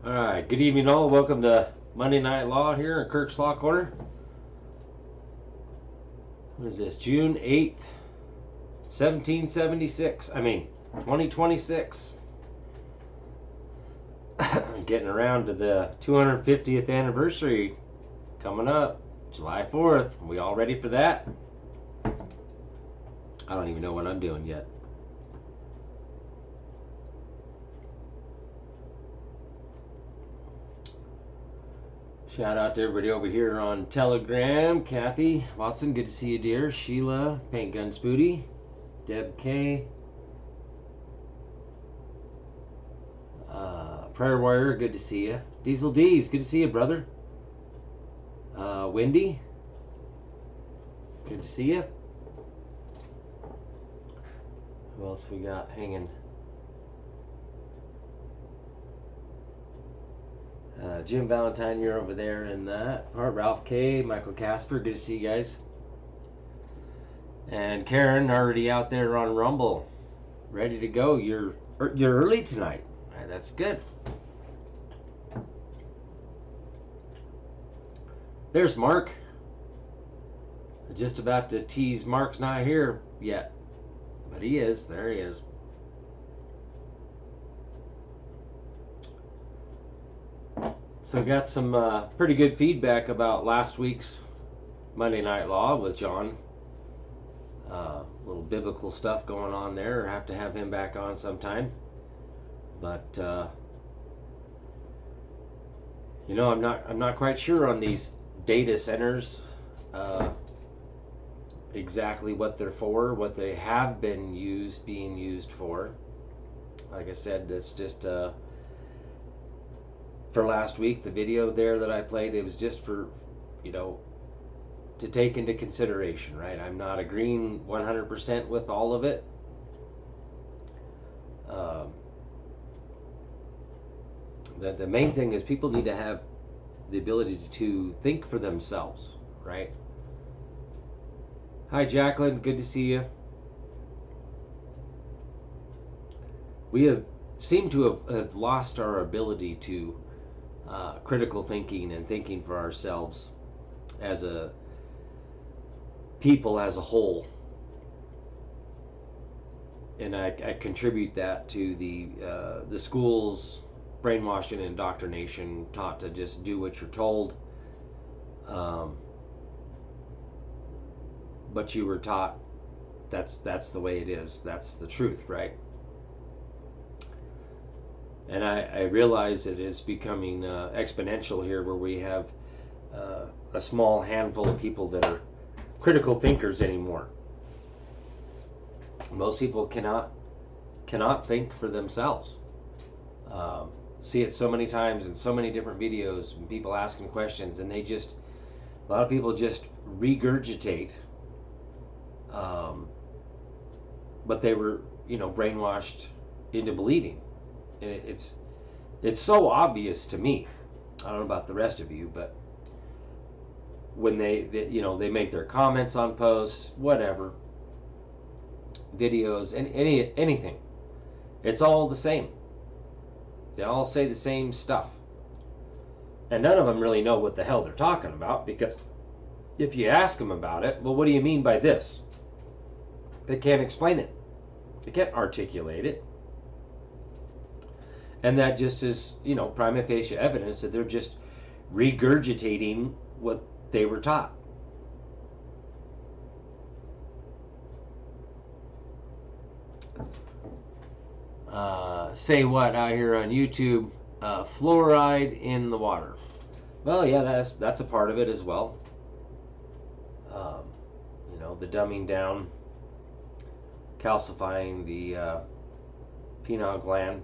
All right, good evening, all. Welcome to Monday Night Law here in Kirk's Law Corner. What is this? June 8th, 1776. 2026. Getting around to the 250th anniversary coming up, July 4th. Are we all ready for that? I don't even know what I'm doing yet. Shout out to everybody over here on Telegram. Kathy Watson, good to see you, dear. Sheila, Paint Gun Spooty, Deb K, Prayer Warrior, good to see you. Diesel D's, good to see you, brother. Wendy, good to see you. Who else we got hanging? Jim Valentine, you're over there in that part. Ralph K, Michael Casper, good to see you guys. And Karen, already out there on Rumble, ready to go. You're early tonight. That's good. There's Mark. Just about to tease Mark's not here yet, but he is. There he is. So got some pretty good feedback about last week's Monday Night Law with John. Little biblical stuff going on there. Have to have him back on sometime. But I'm not quite sure on these data centers exactly what they're for, what they have been being used for. Like I said, it's just for last week, the video there that I played, it was just for, to take into consideration, right? I'm not agreeing 100% with all of it. The main thing is people need to have the ability to think for themselves, right? Hi, Jacqueline. Good to see you. We seem to have lost our ability to critical thinking and thinking for ourselves as a people as a whole. And I contribute that to the schools, brainwashing and indoctrination, taught to just do what you're told. But you were taught that's the way it is. That's the truth, right? And I realize it is becoming exponential here, where we have a small handful of people that are critical thinkers anymore. Most people cannot think for themselves. See it so many times in so many different videos, and people asking questions, and a lot of people just regurgitate what they were, brainwashed into believing. And it's so obvious to me. I don't know about the rest of you, but when they make their comments on posts, whatever, videos, and anything, it's all the same. They all say the same stuff, and none of them really know what the hell they're talking about, because if you ask them about it, well, what do you mean by this? They can't explain it. They can't articulate it. And that just is, prima facie evidence that they're just regurgitating what they were taught. Say what out here on YouTube? Fluoride in the water. Well, yeah, that's a part of it as well. The dumbing down, calcifying the pineal gland.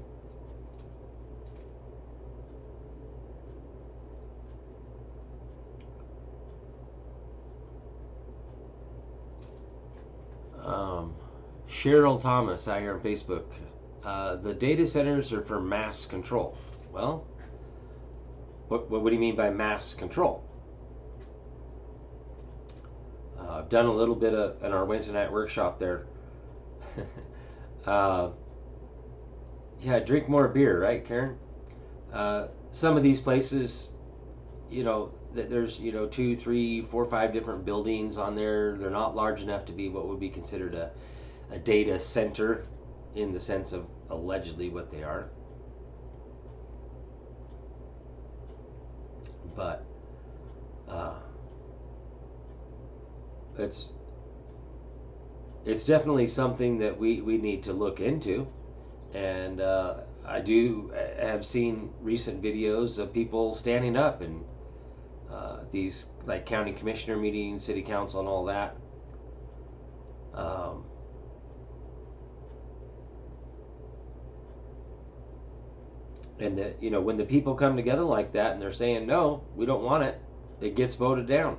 Cheryl Thomas out here on Facebook. The data centers are for mass control. Well, what do you mean by mass control? I've done a little bit in our Wednesday night workshop there. Yeah, drink more beer, right, Karen? some of these places, there's 2, 3, 4, 5 different buildings on there. They're not large enough to be what would be considered a data center in the sense of allegedly what they are. But it's definitely something that we need to look into. And I do have seen recent videos of people standing up and these like county commissioner meetings, city council, and all that. And that, when the people come together like that and they're saying no, we don't want it, it gets voted down.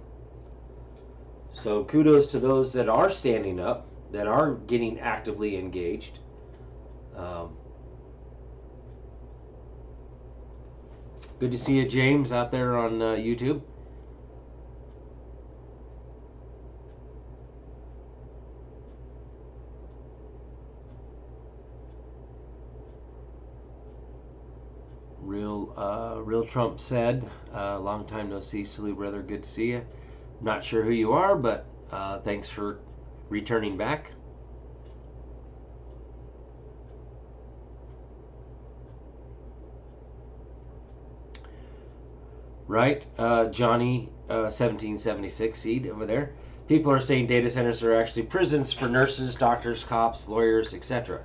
So kudos to those that are standing up, that are getting actively engaged. Good to see you, James, out there on YouTube. Real Trump said, long time no see, silly brother, good to see you. Not sure who you are, but thanks for returning back. Right, Johnny 1776 seed over there. People are saying data centers are actually prisons for nurses, doctors, cops, lawyers, etc.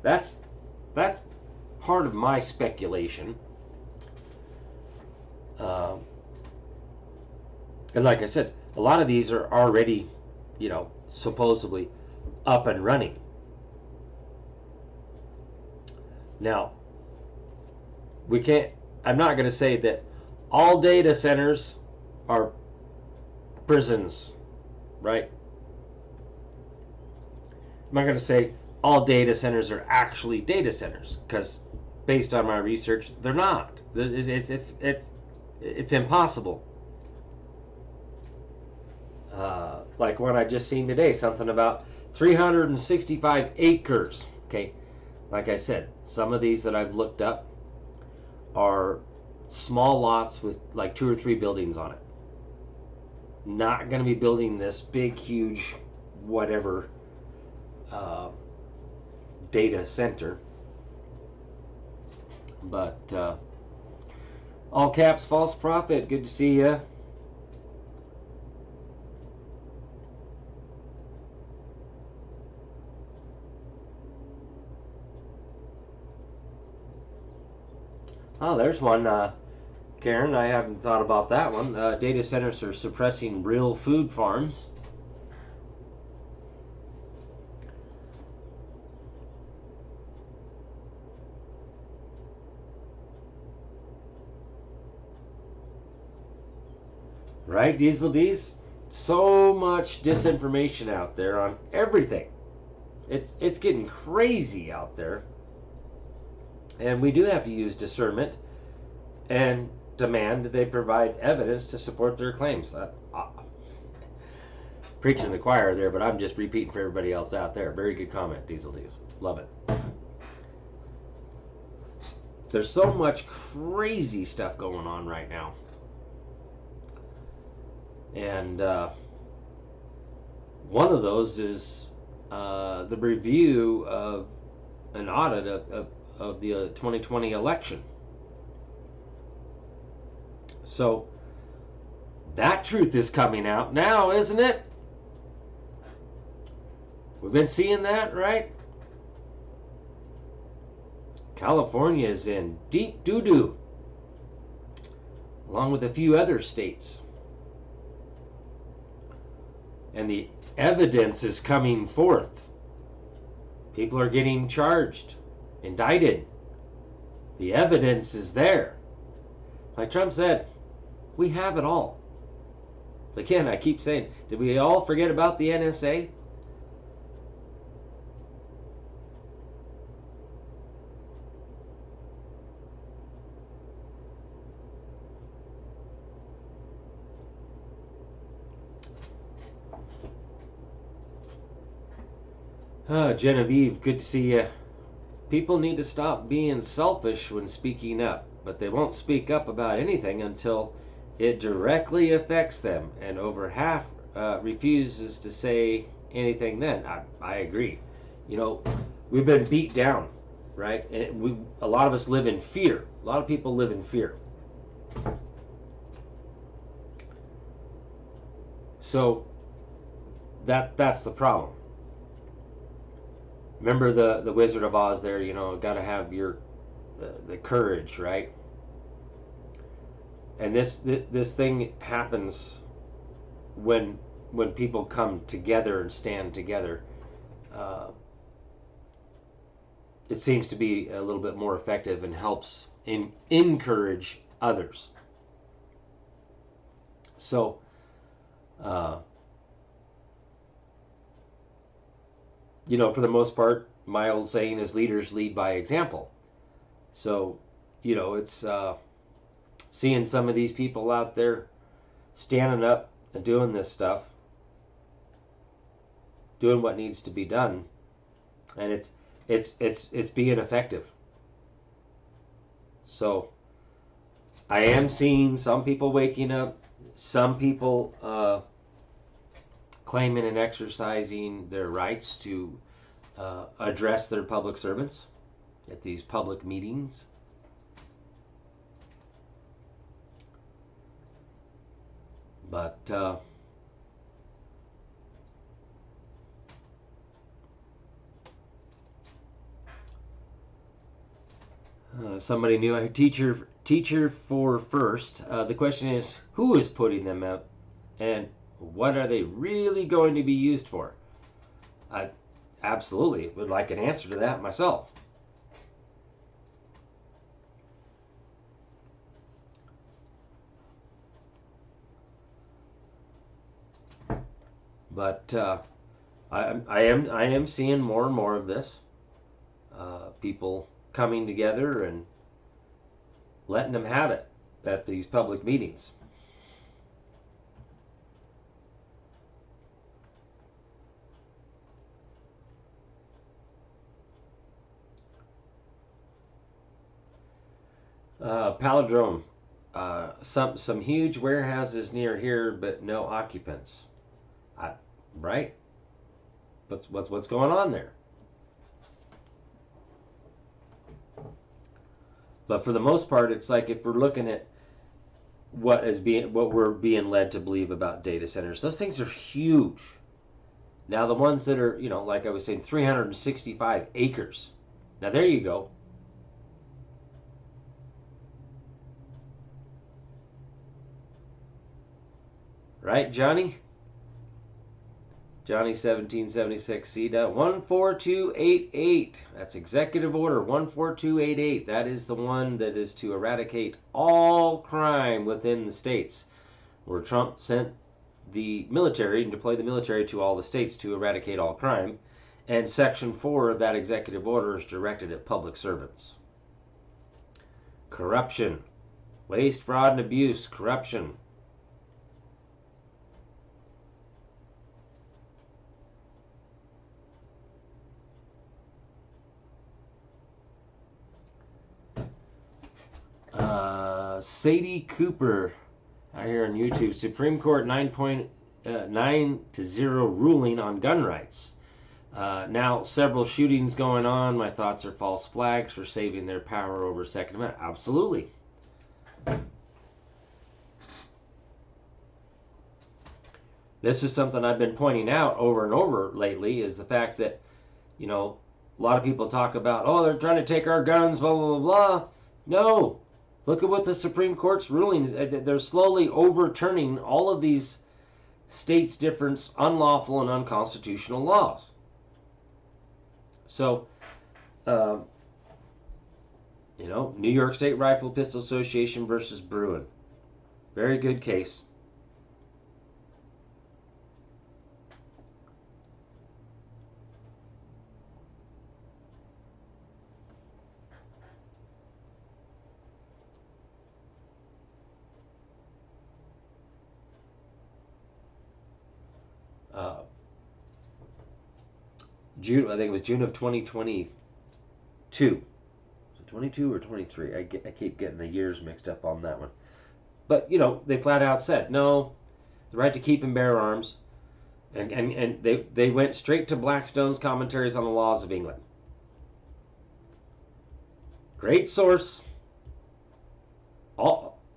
That's part of my speculation. And like I said, a lot of these are already, supposedly up and running. Now, I'm not going to say that all data centers are prisons, right? I'm not going to say all data centers are actually data centers, because based on my research, they're not. It's impossible. Like one I just seen today, something about 365 acres. Okay, like I said, some of these that I've looked up are small lots with like 2 or 3 buildings on it. Not going to be building this big, huge, whatever data center. But all caps, false prophet. Good to see you. Oh, there's one, Karen. I haven't thought about that one. Data centers are suppressing real food farms. Right, Diesel D's? So much disinformation out there on everything. It's getting crazy out there. And we do have to use discernment and demand that they provide evidence to support their claims. Preaching to the choir there, but I'm just repeating for everybody else out there. Very good comment, Diesel D's. Love it. There's so much crazy stuff going on right now. And one of those is the review of an audit of the 2020 election. So that truth is coming out now, isn't it? We've been seeing that, right? California is in deep doo-doo, along with a few other states. And the evidence is coming forth. People are getting charged, indicted. The evidence is there. Like Trump said, we have it all. Again, I keep saying, did we all forget about the NSA? Genevieve, good to see you. People need to stop being selfish when speaking up. but they won't speak up about anything until it directly affects them. And over half refuses to say anything then. I agree. You know, we've been beat down, right? And a lot of us live in fear. A lot of people live in fear. So that's the problem. Remember the Wizard of Oz there, you know, got to have the courage, right? And this thing happens when people come together and stand together. Uh, it seems to be a little bit more effective and helps encourage others. So, you know, for the most part, my old saying is leaders lead by example. So, you know, it's seeing some of these people out there standing up and doing this stuff, doing what needs to be done, and it's being effective. So, I am seeing some people waking up, some people claiming and exercising their rights to address their public servants at these public meetings. But somebody new, a teacher for first. The question is, who is putting them up, and what are they really going to be used for? I absolutely would like an answer to that myself. But I am seeing more and more of this. People coming together and letting them have it at these public meetings. Palindrome. Some huge warehouses near here, but no occupants. Right? What's going on there? But for the most part, it's like if we're looking at what we're being led to believe about data centers, those things are huge. Now the ones that are, you know, like I was saying, 365 acres. Now there you go. Right, Johnny? Johnny 1776 C.14288. That's Executive Order 14288. That is the one that is to eradicate all crime within the states, where Trump sent the military and deployed the military to all the states to eradicate all crime. And Section 4 of that executive order is directed at public servants. Corruption, waste, fraud, and abuse. Corruption. Sadie Cooper out here on YouTube. Supreme Court 9-0 ruling on gun rights. Now, several shootings going on. My thoughts are false flags for saving their power over Second Amendment. Absolutely. This is something I've been pointing out over and over lately, is the fact that, you know, a lot of people talk about, oh, they're trying to take our guns, blah, blah, blah, blah. No. Look at what the Supreme Court's rulings, they're slowly overturning all of these states' different unlawful and unconstitutional laws. So, you know, New York State Rifle Pistol Association versus Bruin. Very good case. June, I think it was June of 2022. So 22 or 23? I keep getting the years mixed up on that one. But, you know, they flat out said, no, the right to keep and bear arms. And they went straight to Blackstone's Commentaries on the Laws of England. Great source.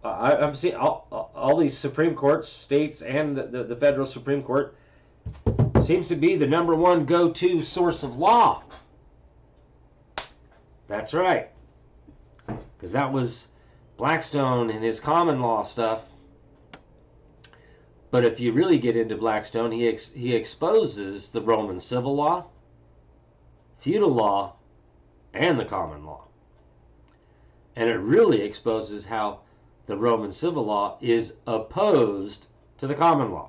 I'm seeing all these Supreme Courts, states, and the federal Supreme Court seems to be the number one go-to source of law. That's right. Because that was Blackstone and his common law stuff. But if you really get into Blackstone, he exposes the Roman civil law, feudal law, and the common law. And it really exposes how the Roman civil law is opposed to the common law.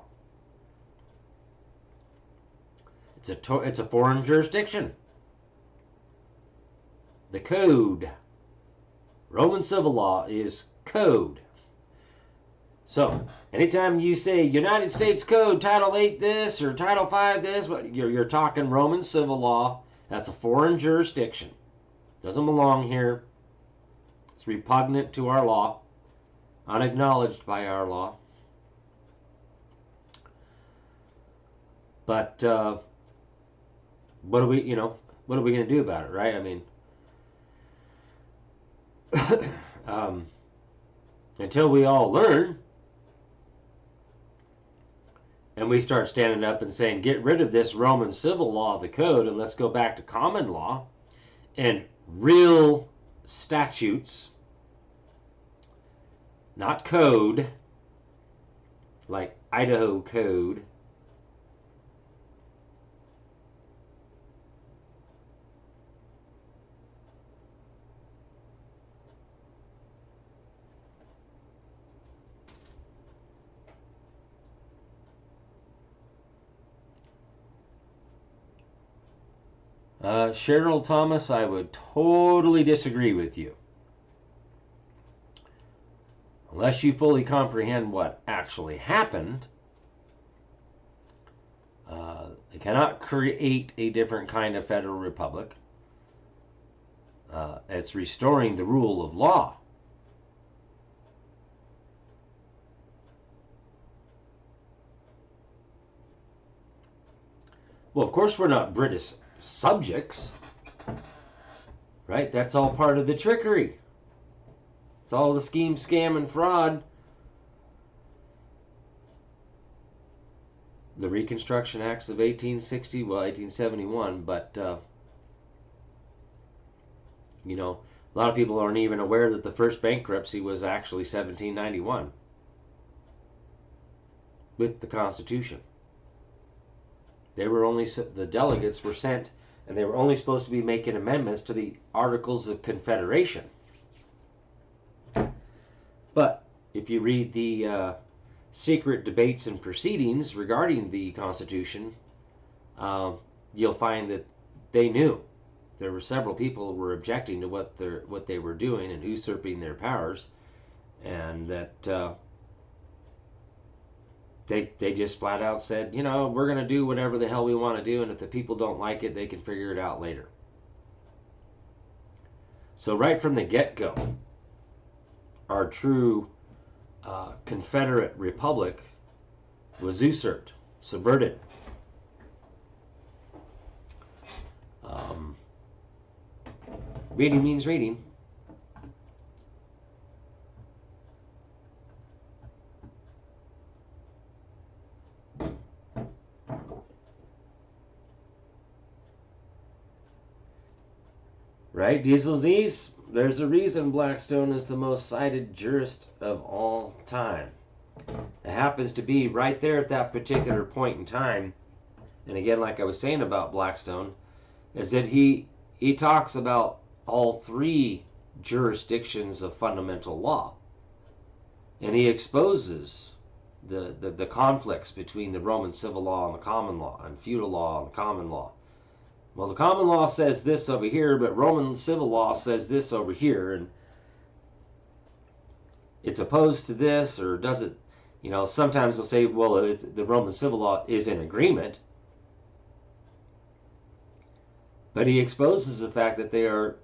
It's a foreign jurisdiction. The code. Roman civil law is code. So, anytime you say United States Code, Title 8 this, or Title 5 this, you're talking Roman civil law. That's a foreign jurisdiction. Doesn't belong here. It's repugnant to our law. Unacknowledged by our law. But, what are we going to do about it, right? I mean, until we all learn, and we start standing up and saying, get rid of this Roman civil law of the code and let's go back to common law and real statutes, not code, like Idaho Code. Cheryl Thomas, I would totally disagree with you. Unless you fully comprehend what actually happened, they cannot create a different kind of federal republic. It's restoring the rule of law. Well, of course we're not British subjects, right? That's all part of the trickery. It's all the scheme, scam, and fraud. The Reconstruction Acts of 1860, well, 1871, but, you know, a lot of people aren't even aware that the first bankruptcy was actually 1791 with the Constitution. They were only, the delegates were sent, and they were only supposed to be making amendments to the Articles of Confederation. But if you read the secret debates and proceedings regarding the Constitution, you'll find that they knew. There were several people who were objecting to what they were doing and usurping their powers, and that they just flat out said, you know, we're going to do whatever the hell we want to do, and if the people don't like it, they can figure it out later. So right from the get-go, our true Confederate Republic was usurped, subverted. Reading means reading. Right, Diesel D's? There's a reason Blackstone is the most cited jurist of all time. It happens to be right there at that particular point in time. And again, like I was saying about Blackstone, is that he talks about all three jurisdictions of fundamental law. And he exposes the conflicts between the Roman civil law and the common law, and feudal law and the common law. Well, the common law says this over here, but Roman civil law says this over here, and it's opposed to this, or does it, you know, sometimes they'll say, well, the Roman civil law is in agreement. But he exposes the fact that they are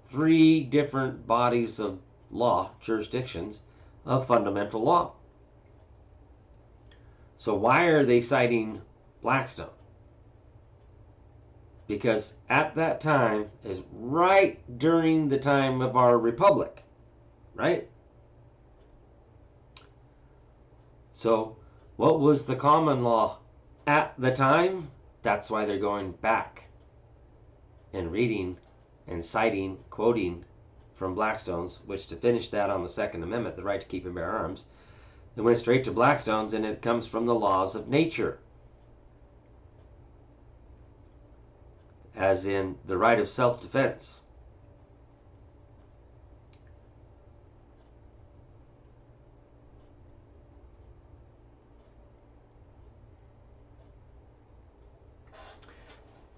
3 different bodies of law, jurisdictions of fundamental law. So why are they citing Blackstone? Because at that time is right during the time of our republic, right? So what was the common law at the time? That's why they're going back and reading and citing, quoting from Blackstone's, which to finish that on the Second Amendment, the right to keep and bear arms, it went straight to Blackstone's, and it comes from the laws of nature, as in the right of self-defense.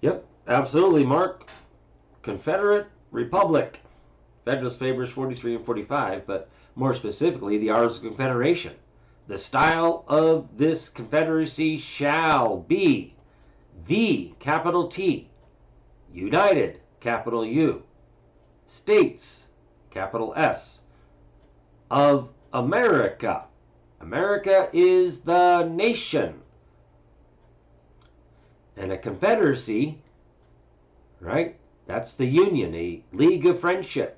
Yep, absolutely, Mark. Confederate Republic. Federalist Papers 43 and 45, but more specifically, the Articles of Confederation. The style of this confederacy shall be the capital T, United, capital U, States, capital S, of America. America is the nation. And a confederacy, right? That's the union, a league of friendship.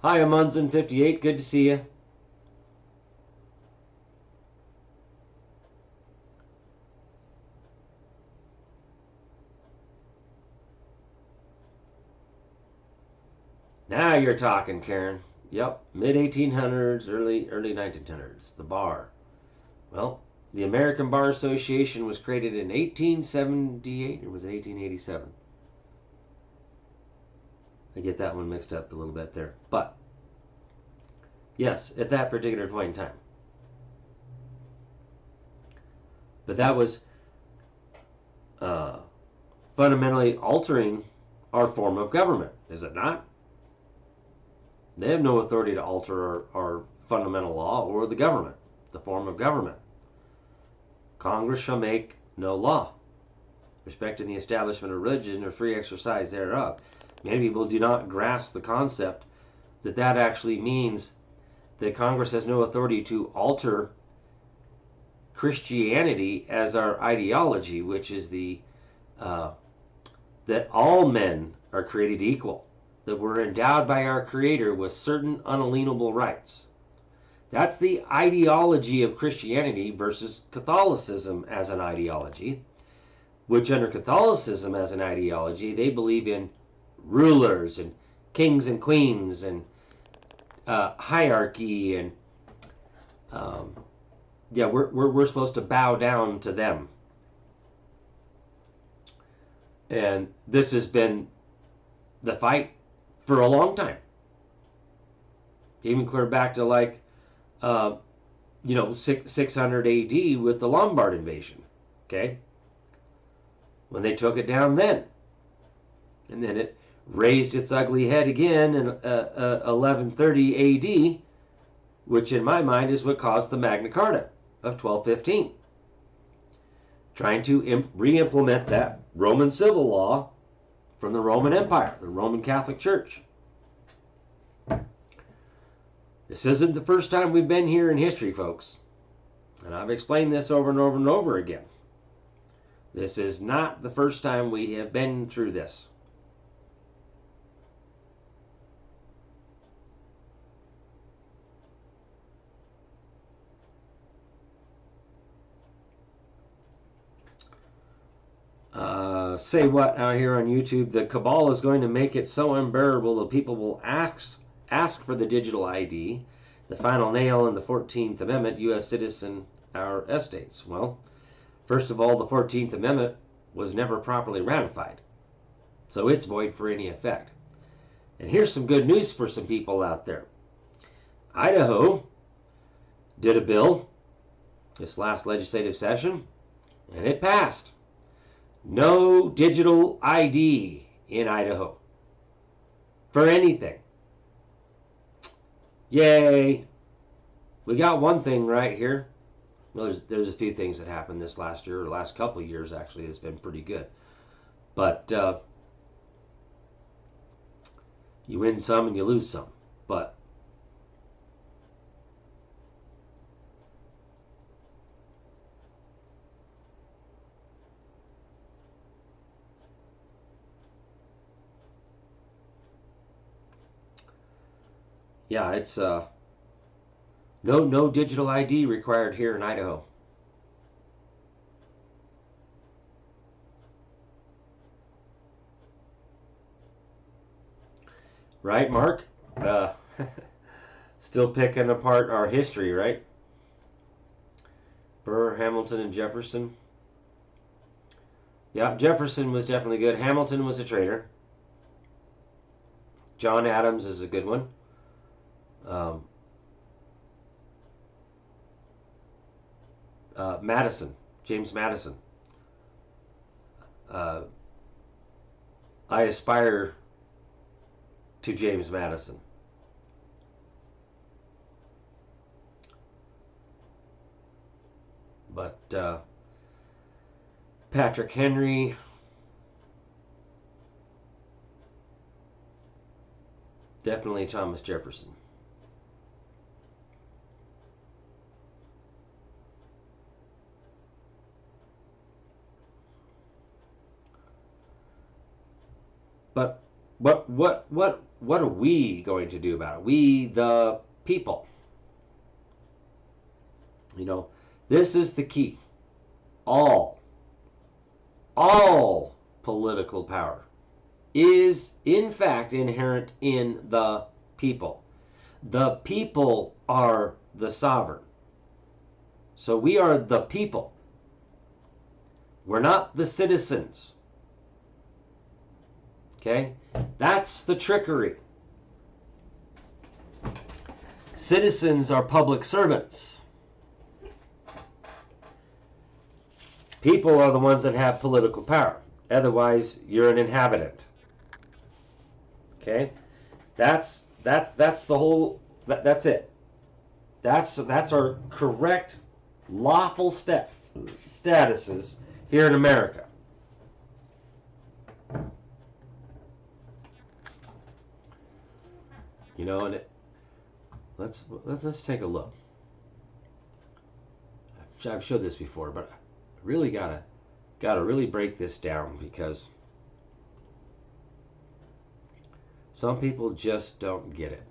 Hi, Amunzen58. Good to see you. Now you're talking, Karen. Yep, mid-1800s, early 1900s, the bar. Well, the American Bar Association was created in 1878, or was it 1887? I get that one mixed up a little bit there. But, yes, at that particular point in time. But that was fundamentally altering our form of government, is it not? They have no authority to alter our fundamental law or the government, the form of government. Congress shall make no law respecting the establishment of religion or free exercise thereof. Many people do not grasp the concept that that actually means that Congress has no authority to alter Christianity as our ideology, which is that all men are created equal, that we're endowed by our Creator with certain unalienable rights. That's the ideology of Christianity versus Catholicism as an ideology, which under Catholicism as an ideology, they believe in rulers and kings and queens and hierarchy, and we're supposed to bow down to them. And this has been the fight for a long time, even clear back to 600 AD with the Lombard invasion. Okay, when they took it down then, and then it raised its ugly head again in 1130 AD, which in my mind is what caused the Magna Carta of 1215, trying to re-implement that Roman civil law from the Roman Empire, the Roman Catholic Church. This isn't the first time we've been here in history, folks. And I've explained this over and over and over again. This is not the first time we have been through this. Say what out here on YouTube? The cabal is going to make it so unbearable that people will ask for the digital ID, the final nail in the 14th Amendment, U.S. citizen, our estates. Well, first of all, the 14th Amendment was never properly ratified, so it's void for any effect. And here's some good news for some people out there. Idaho did a bill this last legislative session, and it passed. No digital ID in Idaho for anything. Yay. We got one thing right here. Well, there's a few things that happened this last year, or last couple of years actually, has been pretty good. But you win some and you lose some. But yeah, it's no digital ID required here in Idaho. Right, Mark? Still picking apart our history, right? Burr, Hamilton, and Jefferson. Yeah, Jefferson was definitely good. Hamilton was a traitor. John Adams is a good one. Madison, James Madison. I aspire to James Madison. But Patrick Henry, definitely Thomas Jefferson. But what are we going to do about it? We, the people. You know, this is the key. All political power is in fact inherent in the people. The people are the sovereign. So we are the people. We're not the citizens. Okay? That's the trickery. Citizens are public servants. People are the ones that have political power. Otherwise, you're an inhabitant. Okay? That's the whole, that's it. That's our correct lawful statuses here in America. You know, and let's take a look. I've showed this before, but I really gotta really break this down, because some people just don't get it.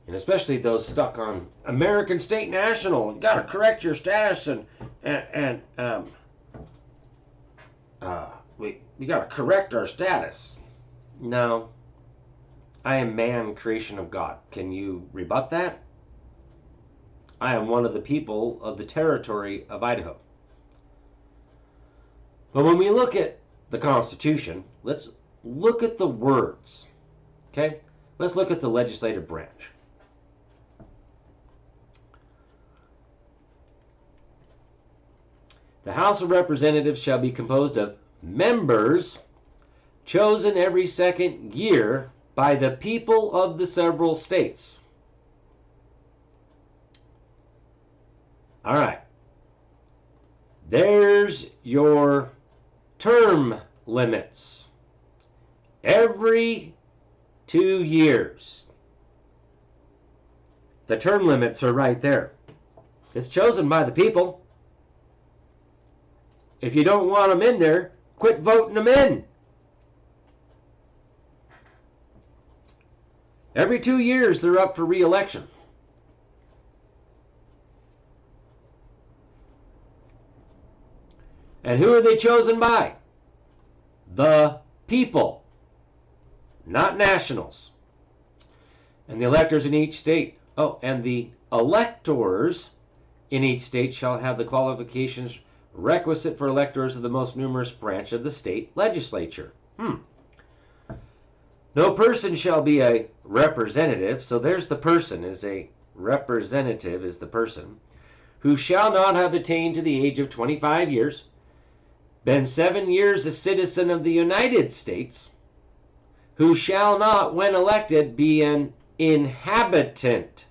And especially those stuck on American State National. You gotta correct your status, we gotta correct our status. No. I am man, creation of God. Can you rebut that? I am one of the people of the territory of Idaho. But when we look at the Constitution, let's look at the words. Okay? Let's look at the legislative branch. The House of Representatives shall be composed of members chosen every second year by the people of the several states. All right. There's your term limits. Every 2 years. The term limits are right there. It's chosen by the people. If you don't want them in there, quit voting them in. Every 2 years, they're up for re-election. And who are they chosen by? The people, not nationals. And the electors in each state, and the electors in each state shall have the qualifications requisite for electors of the most numerous branch of the state legislature. No person shall be a representative, so there's the person, is a representative is the person, who shall not have attained to the age of 25 years, been 7 years a citizen of the United States, who shall not, when elected, be an inhabitant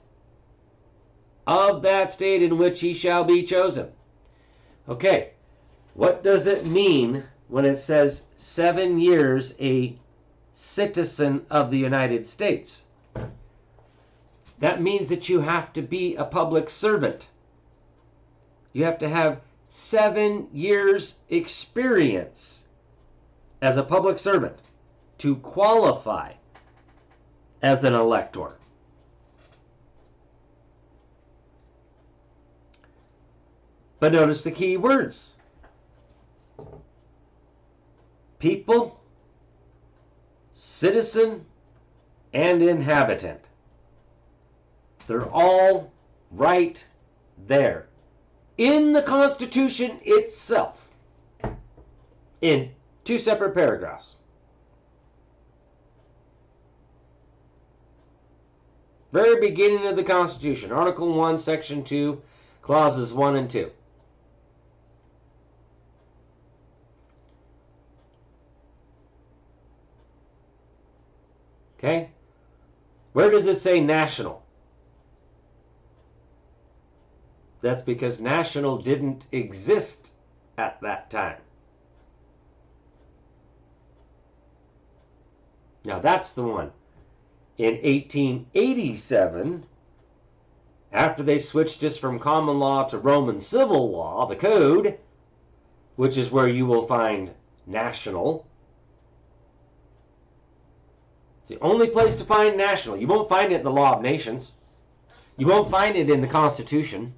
of that state in which he shall be chosen. Okay, what does it mean when it says 7 years a citizen of the United States? That means that you have to be a public servant. You have to have 7 years experience as a public servant to qualify as an elector. But notice the key words. People, citizen, and inhabitant. They're all right there in the Constitution itself in 2 separate paragraphs. Very beginning of the Constitution, Article 1, Section 2, Clauses 1 and 2. Okay? Where does it say national? That's because national didn't exist at that time. Now that's the one. In 1887, after they switched us from common law to Roman civil law, the Code, which is where you will find national. It's the only place to find national. You won't find it in the Law of Nations. You won't find it in the Constitution.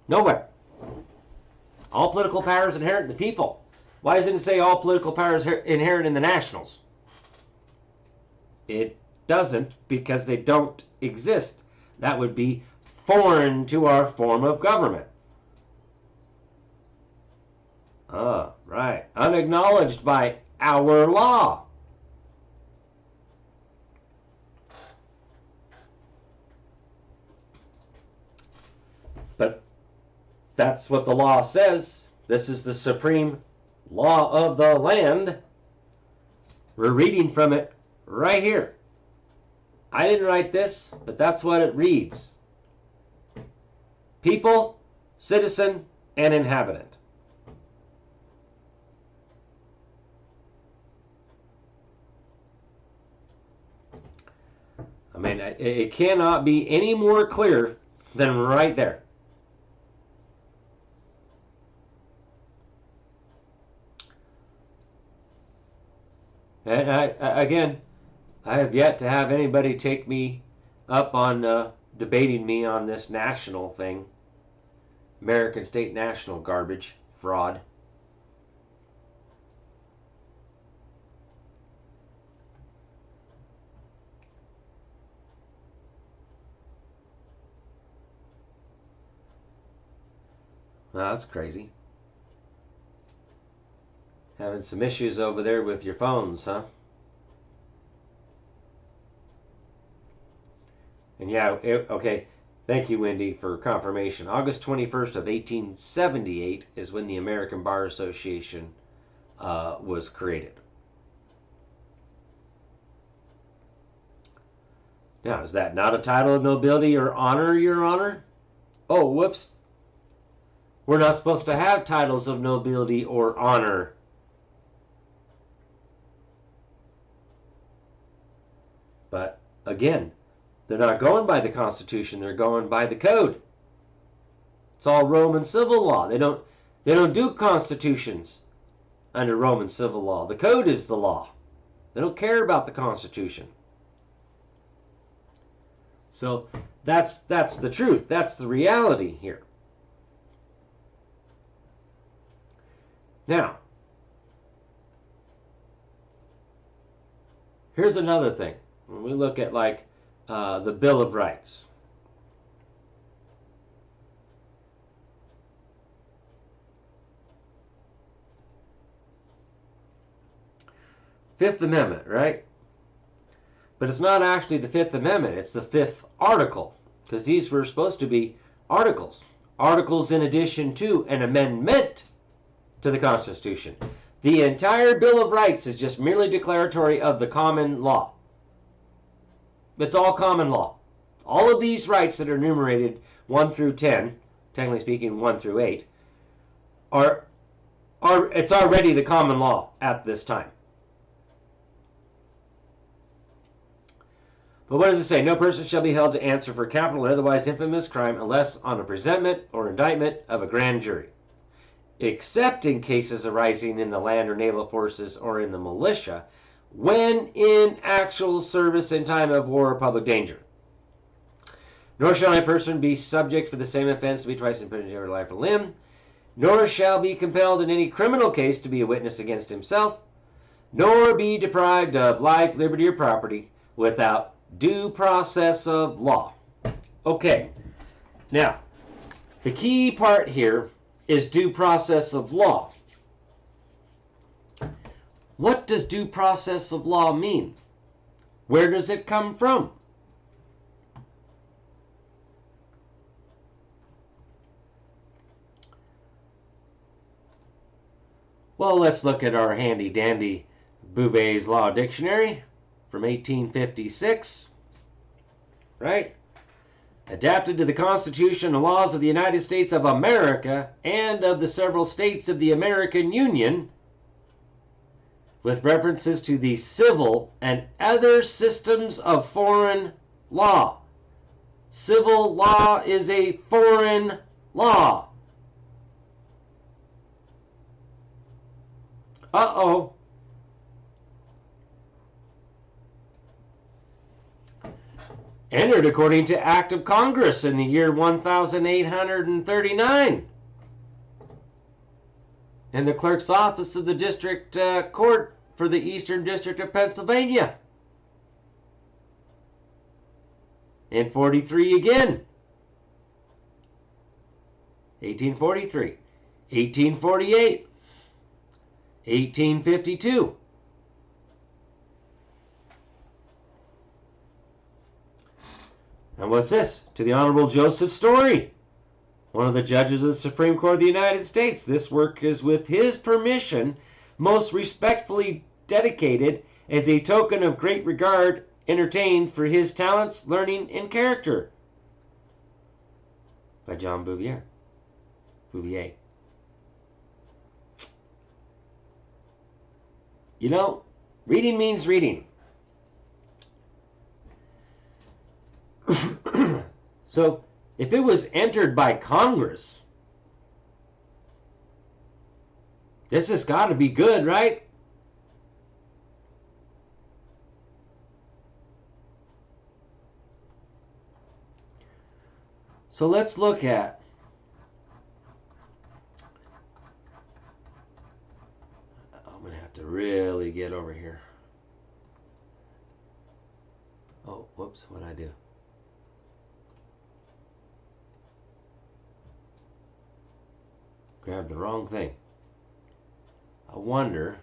Nowhere. All political powers inherent in the people. Why doesn't it say all political powers inherent in the nationals? It doesn't, because they don't exist. That would be foreign to our form of government. Right. Unacknowledged by our law. But that's what the law says. This is the supreme law of the land. We're reading from it right here. I didn't write this, but that's what it reads. People, citizen, and inhabitant. I mean, it cannot be any more clear than right there. And again, I have yet to have anybody take me up on debating me on this national thing. American state national garbage, fraud. Well, that's crazy. Having some issues over there with your phones, huh? And yeah, okay. Thank you, Wendy, for confirmation. August 21st of 1878 is when the American Bar Association was created. Now, is that not a title of nobility or honor, Your Honor? Oh, whoops. We're not supposed to have titles of nobility or honor. But again, they're not going by the Constitution, they're going by the Code. It's all Roman civil law. They don't do constitutions under Roman civil law. The Code is the law. They don't care about the Constitution. So that's the truth. That's the reality here. Now, here's another thing. When we look at like the Bill of Rights. Fifth Amendment, right? But it's not actually the Fifth Amendment, it's the Fifth Article, because these were supposed to be articles. Articles in addition to an amendment to the Constitution. The entire Bill of Rights is just merely declaratory of the common law. It's all common law. All of these rights that are enumerated 1 through 10, technically speaking 1 through 8, it's already the common law at this time. But what does it say? No person shall be held to answer for capital or otherwise infamous crime unless on a presentment or indictment of a grand jury, except in cases arising in the land or naval forces or in the militia, when in actual service in time of war or public danger. Nor shall a person be subject for the same offense to be twice imprisoned for life or limb, nor shall be compelled in any criminal case to be a witness against himself, nor be deprived of life, liberty, or property without due process of law. Okay, now, the key part here is due process of law. What does due process of law mean? Where does it come from? Well, let's look at our handy-dandy Bouvet's Law Dictionary from 1856, right? Adapted to the Constitution and laws of the United States of America and of the several states of the American Union, with references to the civil and other systems of foreign law. Civil law is a foreign law. Uh-oh. Entered according to Act of Congress in the year 1839. In the clerk's office of the District Court for the Eastern District of Pennsylvania. In 43 again. 1843. 1848. 1852. And what's this? To the Honorable Joseph Story, one of the judges of the Supreme Court of the United States. This work is, with his permission, most respectfully dedicated as a token of great regard entertained for his talents, learning, and character. By John Bouvier. Bouvier. You know, reading means reading. So, if it was entered by Congress, this has got to be good, right? So let's look at I'm going to have to really get over here. Oh, whoops, what'd I do? Grabbed the wrong thing. I wonder.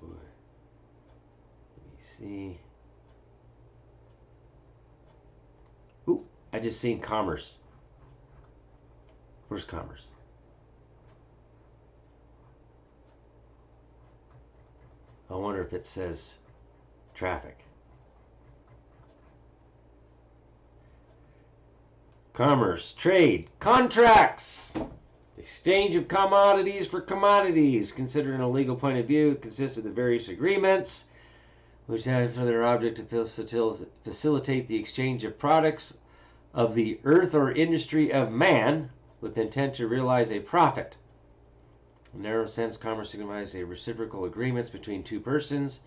Let me see. Ooh, I just seen commerce. Where's commerce? I wonder if it says traffic. Commerce, trade, contracts, exchange of commodities for commodities, considered in a legal point of view, consists of the various agreements which have for their object to facilitate the exchange of products of the earth or industry of man with intent to realize a profit. In a narrow sense, commerce signifies a reciprocal agreements between two persons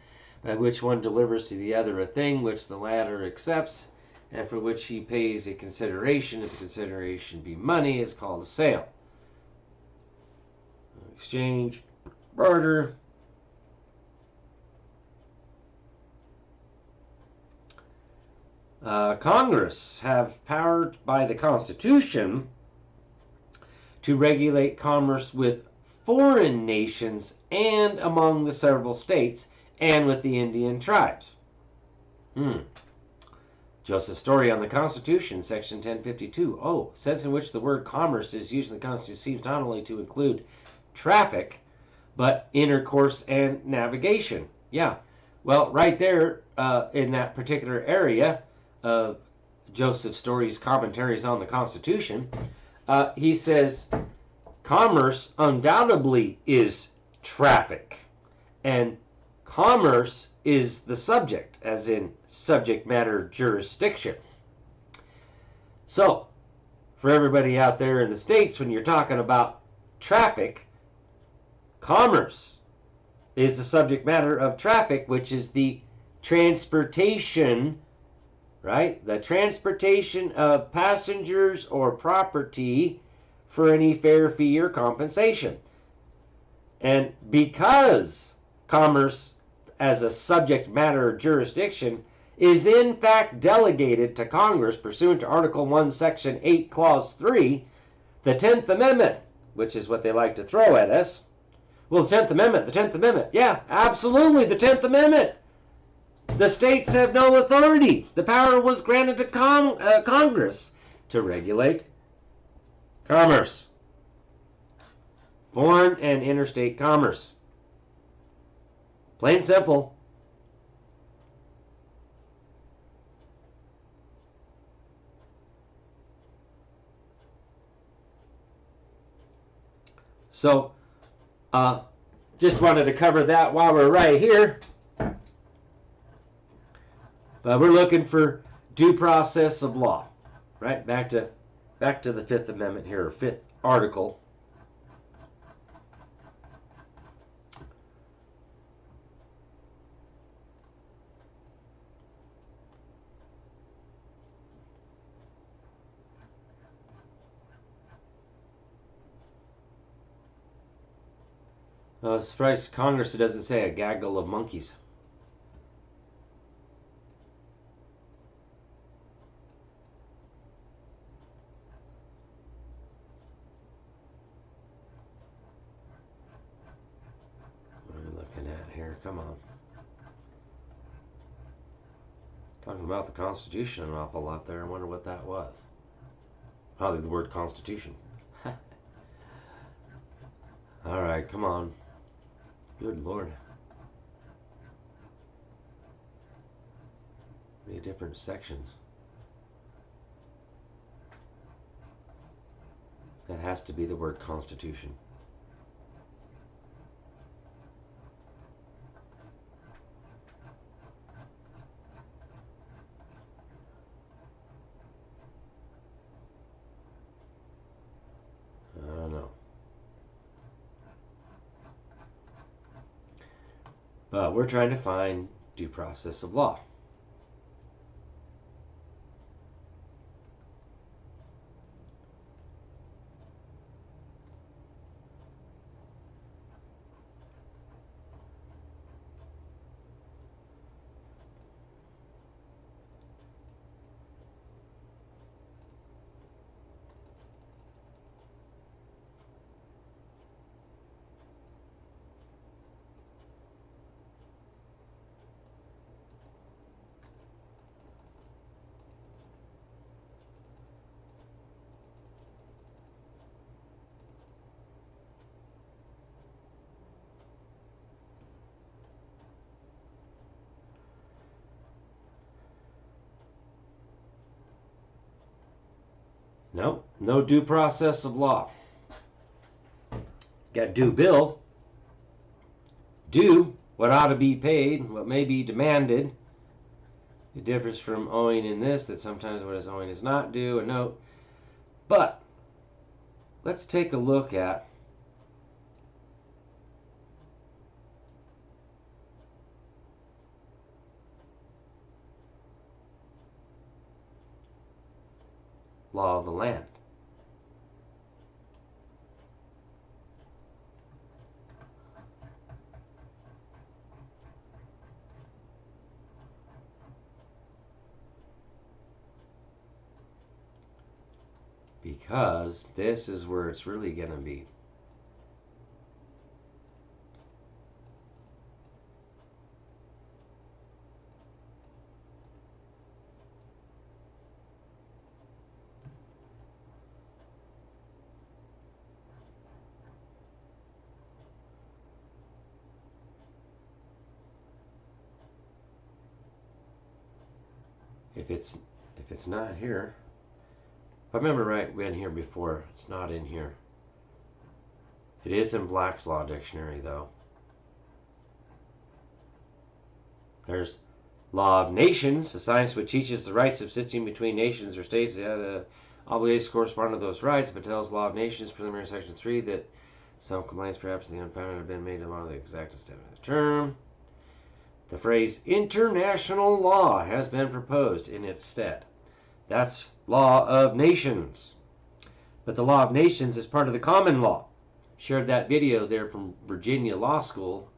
by which one delivers to the other a thing which the latter accepts and for which he pays a consideration. If the consideration be money, is called a sale. Exchange, barter. Congress have power by the Constitution to regulate commerce with foreign nations and among the several states and with the Indian tribes. Joseph Story on the Constitution, section 1052. Oh, sense in which the word commerce is used in the Constitution seems not only to include traffic, but intercourse and navigation. Yeah, Well, right there in that particular area of Joseph Story's commentaries on the Constitution, he says commerce undoubtedly is traffic, and commerce is the subject, as in subject matter jurisdiction. So, for everybody out there in the States, when you're talking about traffic, commerce is the subject matter of traffic, which is the transportation, right? The transportation of passengers or property for any fare, fee, or compensation. And because commerce as a subject matter jurisdiction is in fact delegated to Congress pursuant to Article 1, Section 8, Clause 3, the 10th Amendment, which is what they like to throw at us. Well, the 10th Amendment. Yeah, absolutely, the 10th Amendment. The states have no authority. The power was granted to Congress to regulate commerce. Foreign and interstate commerce. Plain simple. So, just wanted to cover that while we're right here. But we're looking for due process of law, right? Back to the Fifth Amendment here, or Fifth Article. Surprised Congress it doesn't say a gaggle of monkeys. What are we looking at here? Come on. Talking about the Constitution an awful lot there. I wonder what that was. Probably the word Constitution. All right, come on. Good Lord. Many different sections. That has to be the word Constitution. I don't know. But we're trying to find due process of law. No due process of law. Got due bill. Due, what ought to be paid, what may be demanded. It differs from owing in this, that sometimes what is owing is not due, a note. But let's take a look at law of the land. Because this is where it's really going to be. if it's not here, if I remember right, we've been here before. It's not in here. It is in Black's Law Dictionary, though. There's Law of Nations, the science which teaches the rights subsisting between nations or states. The obligations correspond to those rights. Patel's Law of Nations, preliminary section 3, that some complaints, perhaps the unfounded, have been made about the exact extent of the term. The phrase international law has been proposed in its stead. That's Law of Nations. But the Law of Nations is part of the common law. Shared that video there from Virginia Law School.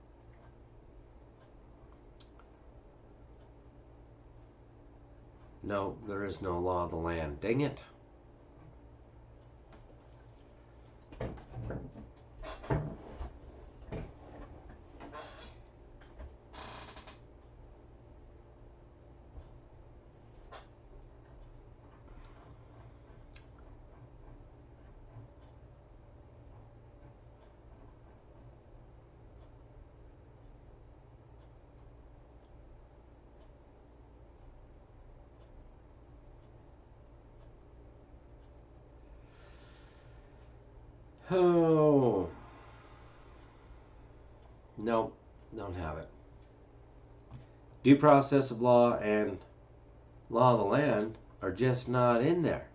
No, there is no law of the land. Dang it. Oh. No, don't have it. Due process of law and law of the land are just not in there.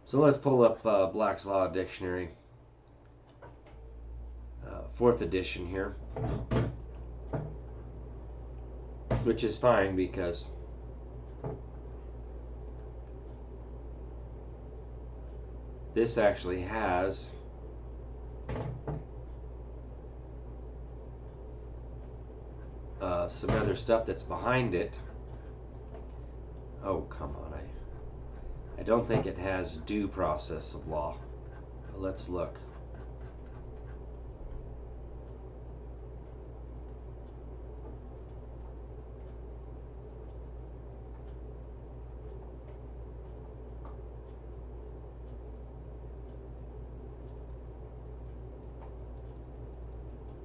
So let's pull up Black's Law Dictionary, 4th edition here, which is fine because this actually has some other stuff that's behind it. Oh, come on. I don't think it has due process of law. But let's look.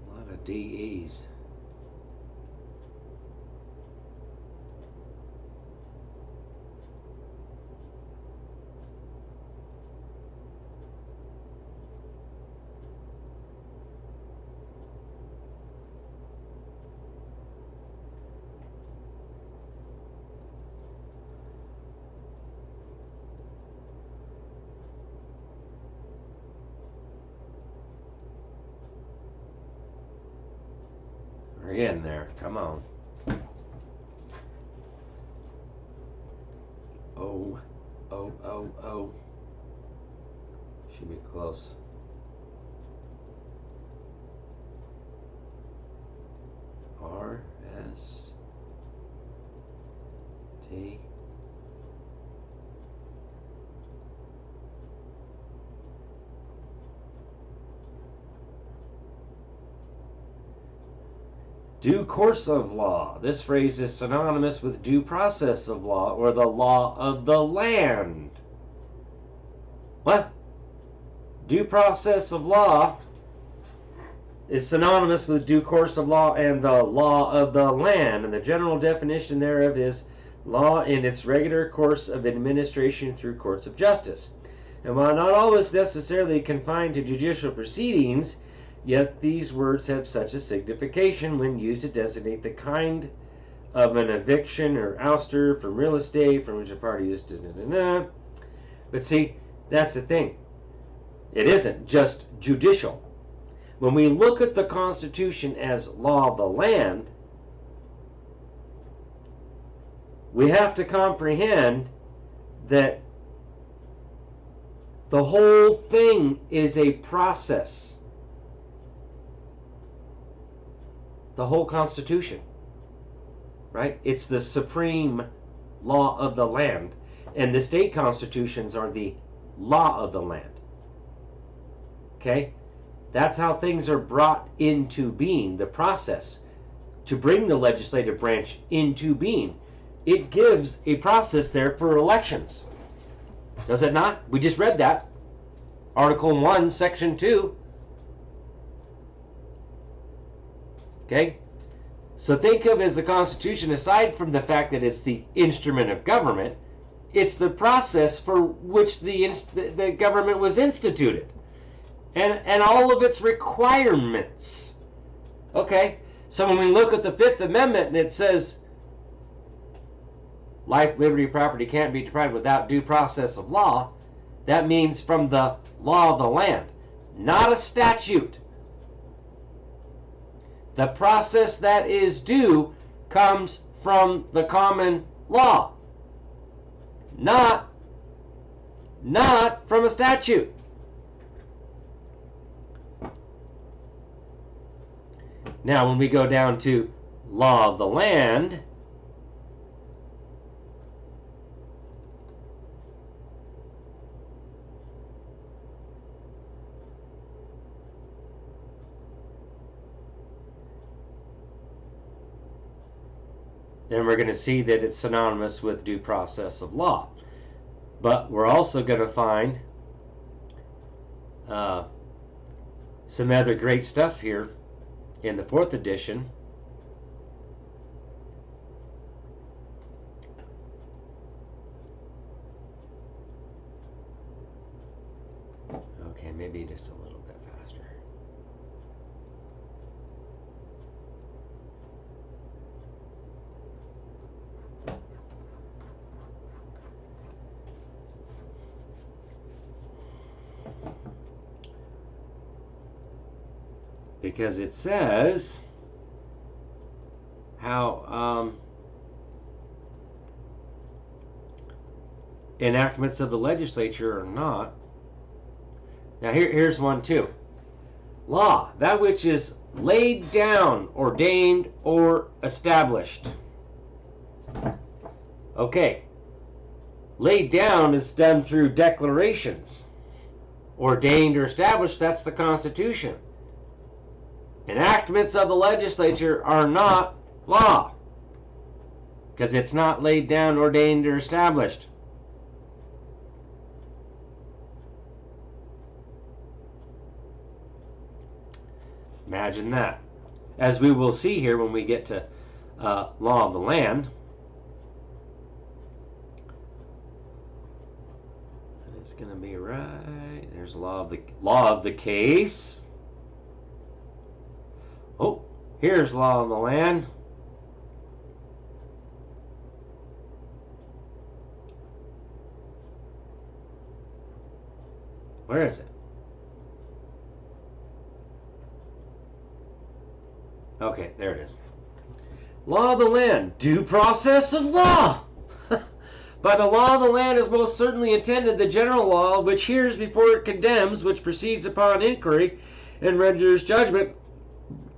A lot of DEs. We're in there. Come on. Oh. Should be close. R, S, T. Due course of law. This phrase is synonymous with due process of law or the law of the land. What? Due process of law is synonymous with due course of law and the law of the land. And the general definition thereof is law in its regular course of administration through courts of justice. And while not always necessarily confined to judicial proceedings, yet these words have such a signification when used to designate the kind of an eviction or ouster from real estate from which a party is. But see, that's the thing. It isn't just judicial. When we look at the Constitution as law of the land, we have to comprehend that the whole thing is a process. The whole Constitution, right? It's the supreme law of the land. And the state constitutions are the law of the land. Okay? That's how things are brought into being, the process to bring the legislative branch into being. It gives a process there for elections. Does it not? We just read that. Article 1, Section 2. Okay? So think of as the Constitution, aside from the fact that it's the instrument of government, it's the process for which the government was instituted, and all of its requirements. Okay, so when we look at the Fifth Amendment and it says life, liberty, property can't be deprived without due process of law, that means from the law of the land, not a statute. The process that is due comes from the common law, not from a statute. Now, when we go down to law of the land, then we're going to see that it's synonymous with due process of law. But we're also going to find some other great stuff here in the 4th edition. Okay, maybe just a little bit faster. Because it says how enactments of the legislature are not. Now here's one too. Law, that which is laid down, ordained, or established. Okay. Laid down is done through declarations. Ordained or established, that's the Constitution. Enactments of the legislature are not law, because it's not laid down, ordained, or established. Imagine that. As we will see here when we get to law of the land. It's going to be right. There's law of the case. Oh, here's law of the land. Where is it? Okay, there it is. Law of the land, due process of law. By the law of the land is most certainly intended the general law which hears before it condemns, which proceeds upon inquiry, and renders judgment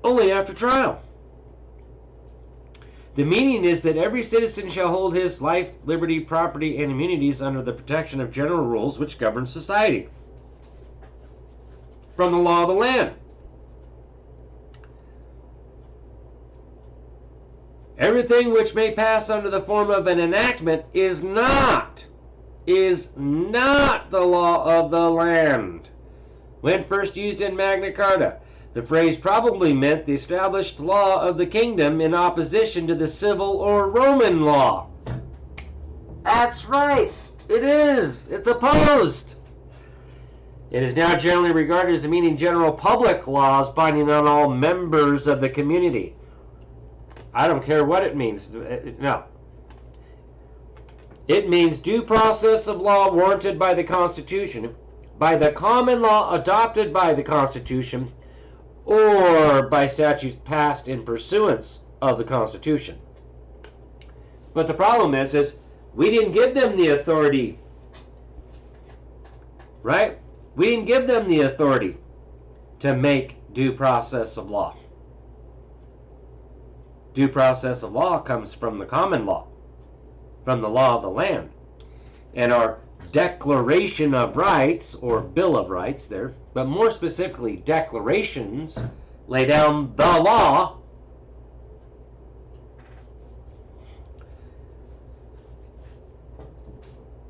only after trial. The meaning is that every citizen shall hold his life, liberty, property, and immunities under the protection of general rules which govern society. From the law of the land. Everything which may pass under the form of an enactment is not the law of the land. When first used in Magna Carta, the phrase probably meant the established law of the kingdom in opposition to the civil or Roman law. That's right. It is. It's opposed. It is now generally regarded as the meaning general public laws binding on all members of the community. I don't care what it means. No. It means due process of law warranted by the Constitution, by the common law adopted by the Constitution, or by statutes passed in pursuance of the Constitution. But the problem is we didn't give them the authority, right? We didn't give them the authority to make due process of law. Due process of law comes from the common law, from the law of the land. And our Declaration of Rights, or Bill of Rights there, but more specifically declarations, lay down the law.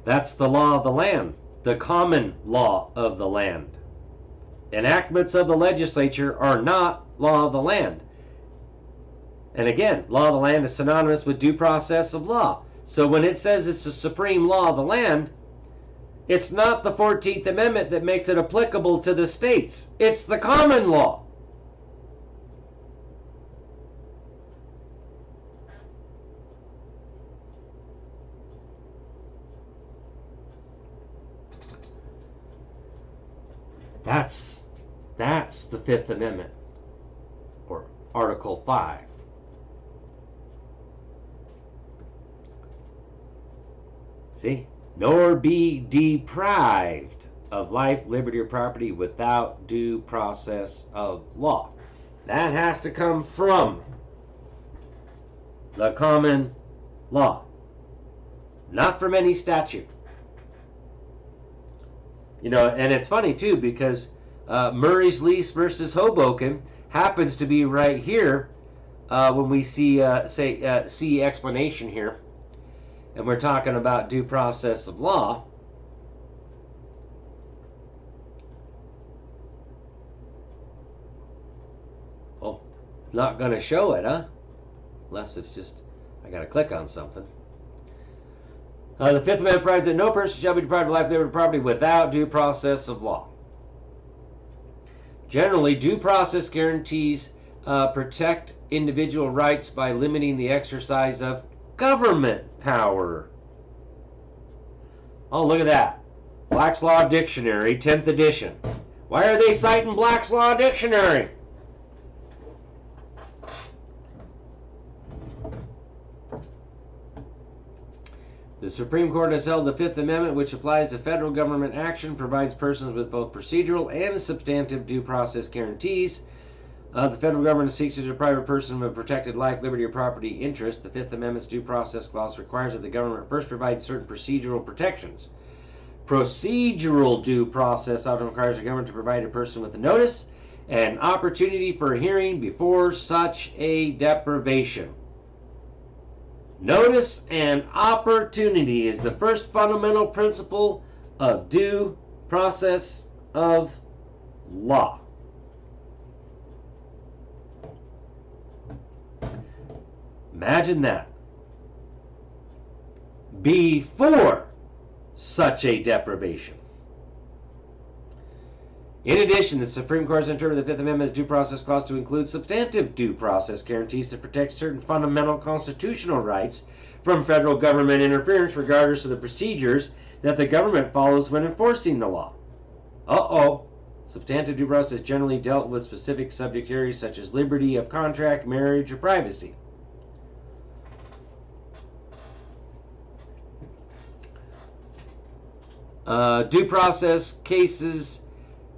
That's the law of the land, the common law of the land. Enactments of the legislature are not law of the land. And again, law of the land is synonymous with due process of law. So when it says it's the supreme law of the land, it's not the 14th Amendment that makes it applicable to the states. It's the common law. That's the Fifth Amendment, or Article 5. See? Nor be deprived of life, liberty, or property without due process of law. That has to come from the common law, not from any statute. You know, and it's funny too, because Murray's Lease versus Hoboken happens to be right here when we see see explanation here, and we're talking about due process of law. Oh, not going to show it, huh? Unless it's just, I got to click on something. The Fifth Amendment provides that no person shall be deprived of life, liberty, or property without due process of law. Generally, due process guarantees protect individual rights by limiting the exercise of government power. Oh, look at that. Black's Law Dictionary, 10th edition. Why are they citing Black's Law Dictionary? The Supreme Court has held the Fifth Amendment, which applies to federal government action, provides persons with both procedural and substantive due process guarantees. The federal government seeks to deprive a person of a protected life, liberty, or property interest. The Fifth Amendment's due process clause requires that the government first provide certain procedural protections. Procedural due process often requires the government to provide a person with a notice and opportunity for a hearing before such a deprivation. Notice and opportunity is the first fundamental principle of due process of law. Imagine that. Before such a deprivation. In addition, the Supreme Court has interpreted the Fifth Amendment's due process clause to include substantive due process guarantees to protect certain fundamental constitutional rights from federal government interference, regardless of the procedures that the government follows when enforcing the law. Substantive due process generally dealt with specific subject areas such as liberty of contract, marriage, or privacy. Due process cases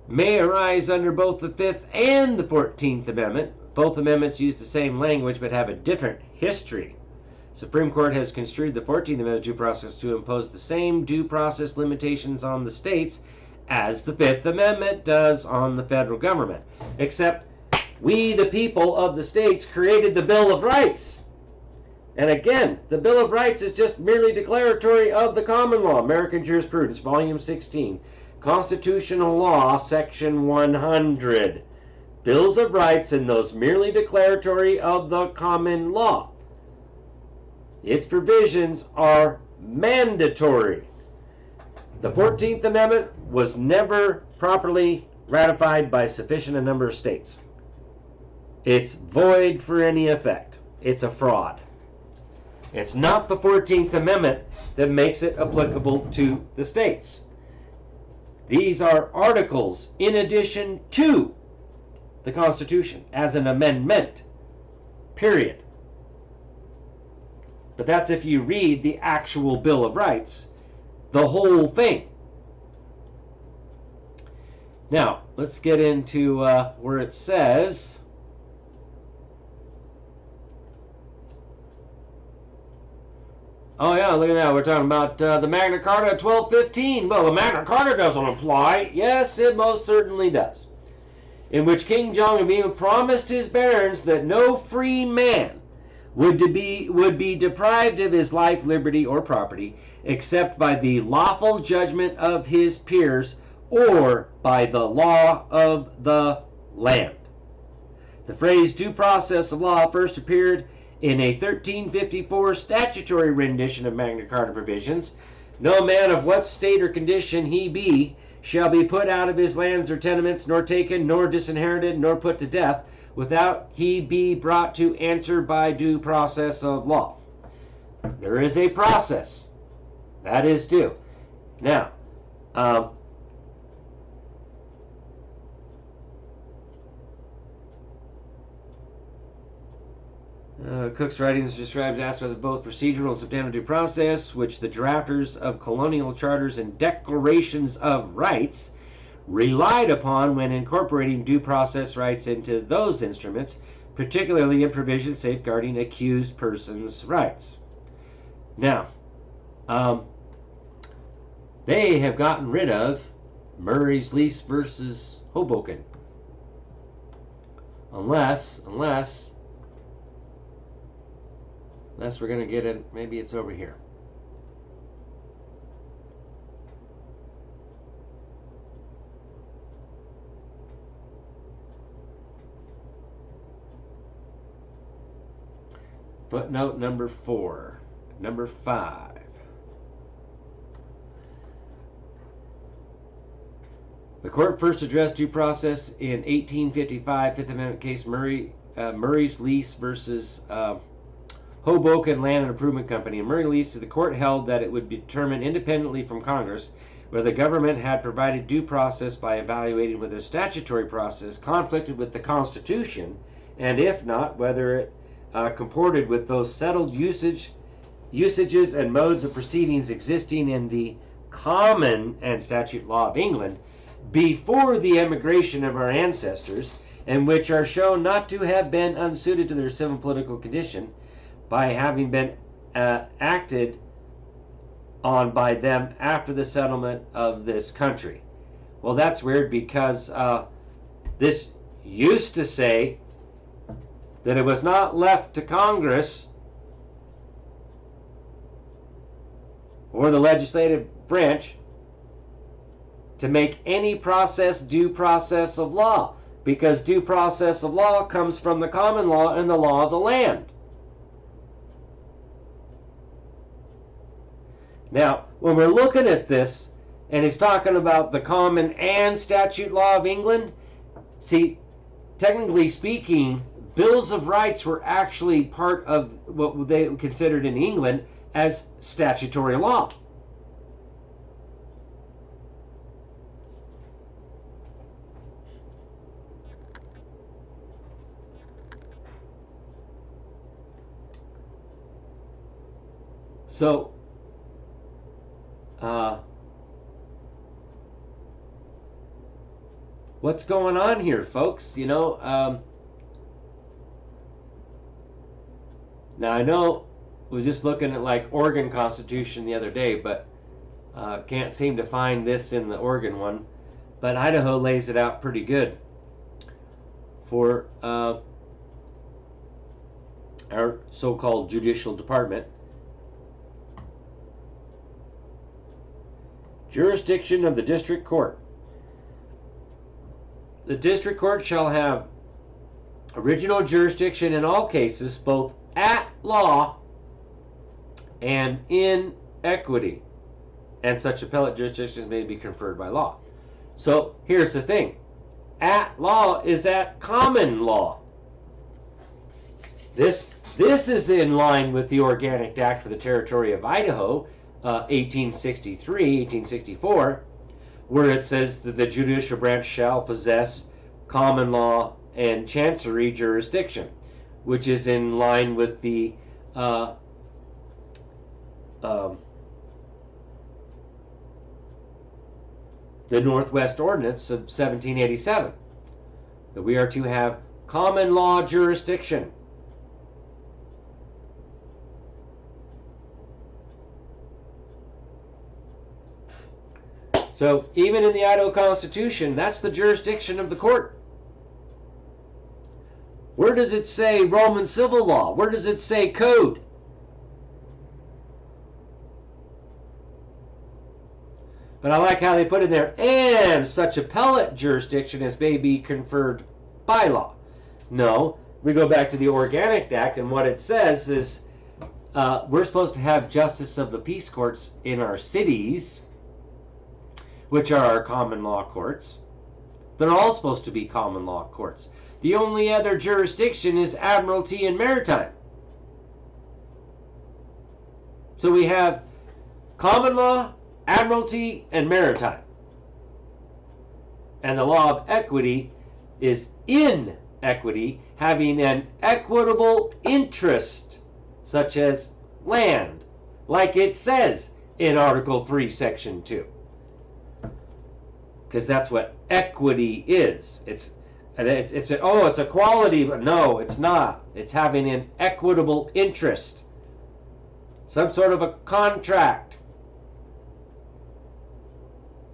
may arise under both the Fifth and the 14th Amendment. Both amendments use the same language but have a different history. Supreme Court has construed the 14th Amendment due process to impose the same due process limitations on the states as the Fifth Amendment does on the federal government. Except we, the people of the states, created the Bill of Rights. And again, the Bill of Rights is just merely declaratory of the common law. American Jurisprudence, Volume 16. Constitutional Law, Section 100. Bills of Rights and those merely declaratory of the common law. Its provisions are mandatory. The 14th Amendment was never properly ratified by sufficient a number of states. It's void for any effect. It's a fraud. It's not the 14th Amendment that makes it applicable to the states. These are articles in addition to the Constitution as an amendment, period. But that's if you read the actual Bill of Rights, the whole thing. Now, let's get into where it says, oh yeah, look at that. We're talking about the Magna Carta of 1215. Well, the Magna Carta doesn't apply. Yes, it most certainly does. In which King John of England promised his barons that no free man would be deprived of his life, liberty, or property, except by the lawful judgment of his peers or by the law of the land. The phrase due process of law first appeared in a 1354 statutory rendition of Magna Carta provisions. No man of what state or condition he be shall be put out of his lands or tenements, nor taken, nor disinherited, nor put to death, without he be brought to answer by due process of law. There is a process. That is due. Now, Cook's writings describes aspects of both procedural and substantive due process, which the drafters of colonial charters and declarations of rights relied upon when incorporating due process rights into those instruments, particularly in provisions safeguarding accused persons' rights. Now, they have gotten rid of Murray's Lease versus Hoboken. Unless we're going to get it, maybe it's over here. Footnote number 4. Number 5. The court first addressed due process in 1855 Fifth Amendment case Murray's Lease versus Hoboken Land and Improvement Company. In Murray's Lease, the court held that it would be determined independently from Congress whether the government had provided due process by evaluating whether statutory process conflicted with the Constitution, and if not, whether it comported with those settled usages and modes of proceedings existing in the common and statute law of England before the emigration of our ancestors, and which are shown not to have been unsuited to their civil political condition by having been acted on by them after the settlement of this country. Well, that's weird, because this used to say that it was not left to Congress or the legislative branch to make any process due process of law, because due process of law comes from the common law and the law of the land. Now, when we're looking at this, and he's talking about the common and statute law of England, see, technically speaking, Bills of Rights were actually part of what they considered in England as statutory law. So, what's going on here, folks? You know, now I know I was just looking at like Oregon Constitution the other day, but can't seem to find this in the Oregon one. But Idaho lays it out pretty good for our so-called judicial department. Jurisdiction of the district court. The district court shall have original jurisdiction in all cases, both at law and in equity, and such appellate jurisdictions may be conferred by law. So here's the thing. At law is at common law. This is in line with the Organic Act for the Territory of Idaho, 1864, where it says that the judicial branch shall possess common law and chancery jurisdiction, which is in line with the Northwest Ordinance of 1787, that we are to have common law jurisdiction. So even in the Idaho Constitution, that's the jurisdiction of the court. Where does it say Roman civil law? Where does it say code? But I like how they put in there, and such appellate jurisdiction as may be conferred by law. No, we go back to the Organic Act, and what it says is we're supposed to have justice of the peace courts in our cities, which are our common law courts. They're all supposed to be common law courts. The only other jurisdiction is admiralty and maritime. So we have common law, admiralty, and maritime. And the law of equity is in equity, having an equitable interest, such as land, like it says in Article 3, Section 2. Because that's what equity is. It's equality, but no, it's not. It's having an equitable interest. Some sort of a contract.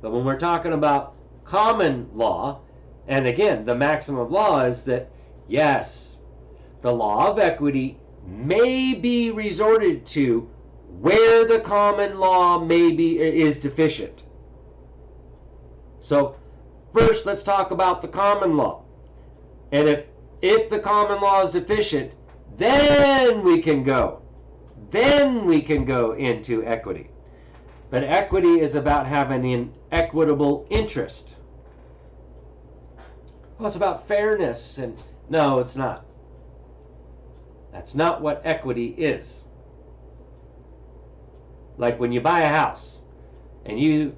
But when we're talking about common law, and again, the maxim of law is that, yes, the law of equity may be resorted to where the common law is deficient. So first, let's talk about the common law. And if the common law is deficient, then we can go into equity. But equity is about having an equitable interest. Well, it's about fairness, and no, it's not. That's not what equity is. Like when you buy a house, and you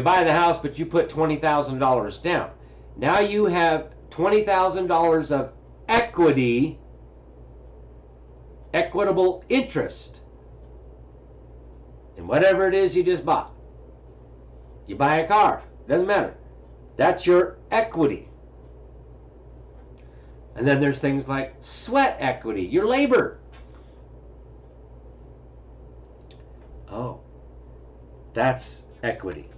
buy the house, but you put $20,000 down. Now you have $20,000 of equitable interest in whatever it is you just bought. You buy a car, doesn't matter. That's your equity. And then there's things like sweat equity, your labor. Oh, that's equity.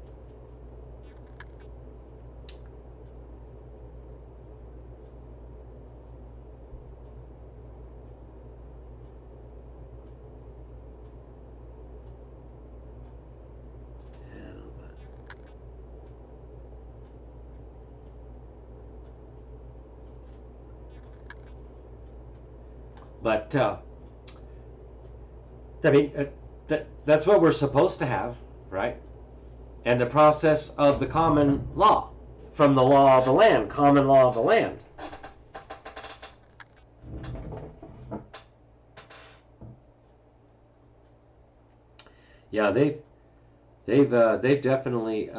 But I mean, that's what we're supposed to have, right? And the process of the common law, from the law of the land, common law of the land. Yeah, they've definitely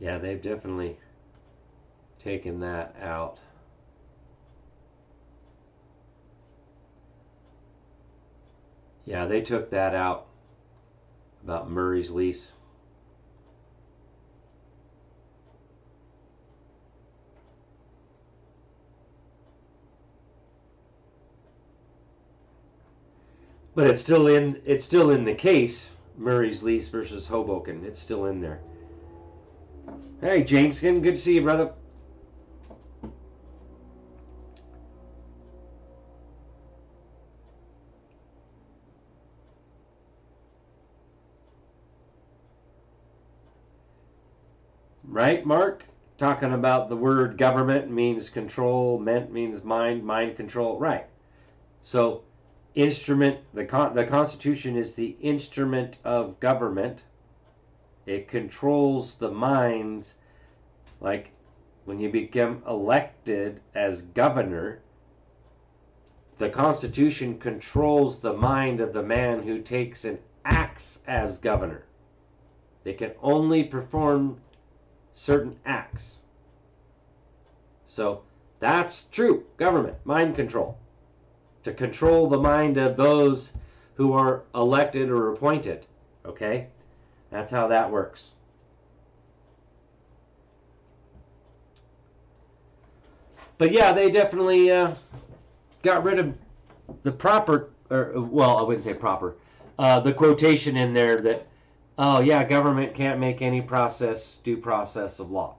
yeah, they've definitely taken that out. Yeah, they took that out about Murray's lease. But it's still in the case, Murray's lease versus Hoboken. It's still in there. Hey, James, good to see you, brother. Right, Mark? Talking about the word government means control, ment means mind control. Right. So, instrument, the Constitution is the instrument of government. It controls the mind, like when you become elected as governor, the Constitution controls the mind of the man who takes and acts as governor. They can only perform certain acts. So that's true government, mind control. To control the mind of those who are elected or appointed. Okay? That's how that works. But yeah, they definitely got rid of the proper, or well, I wouldn't say proper, the quotation in there that, oh yeah, government can't make any due process of law.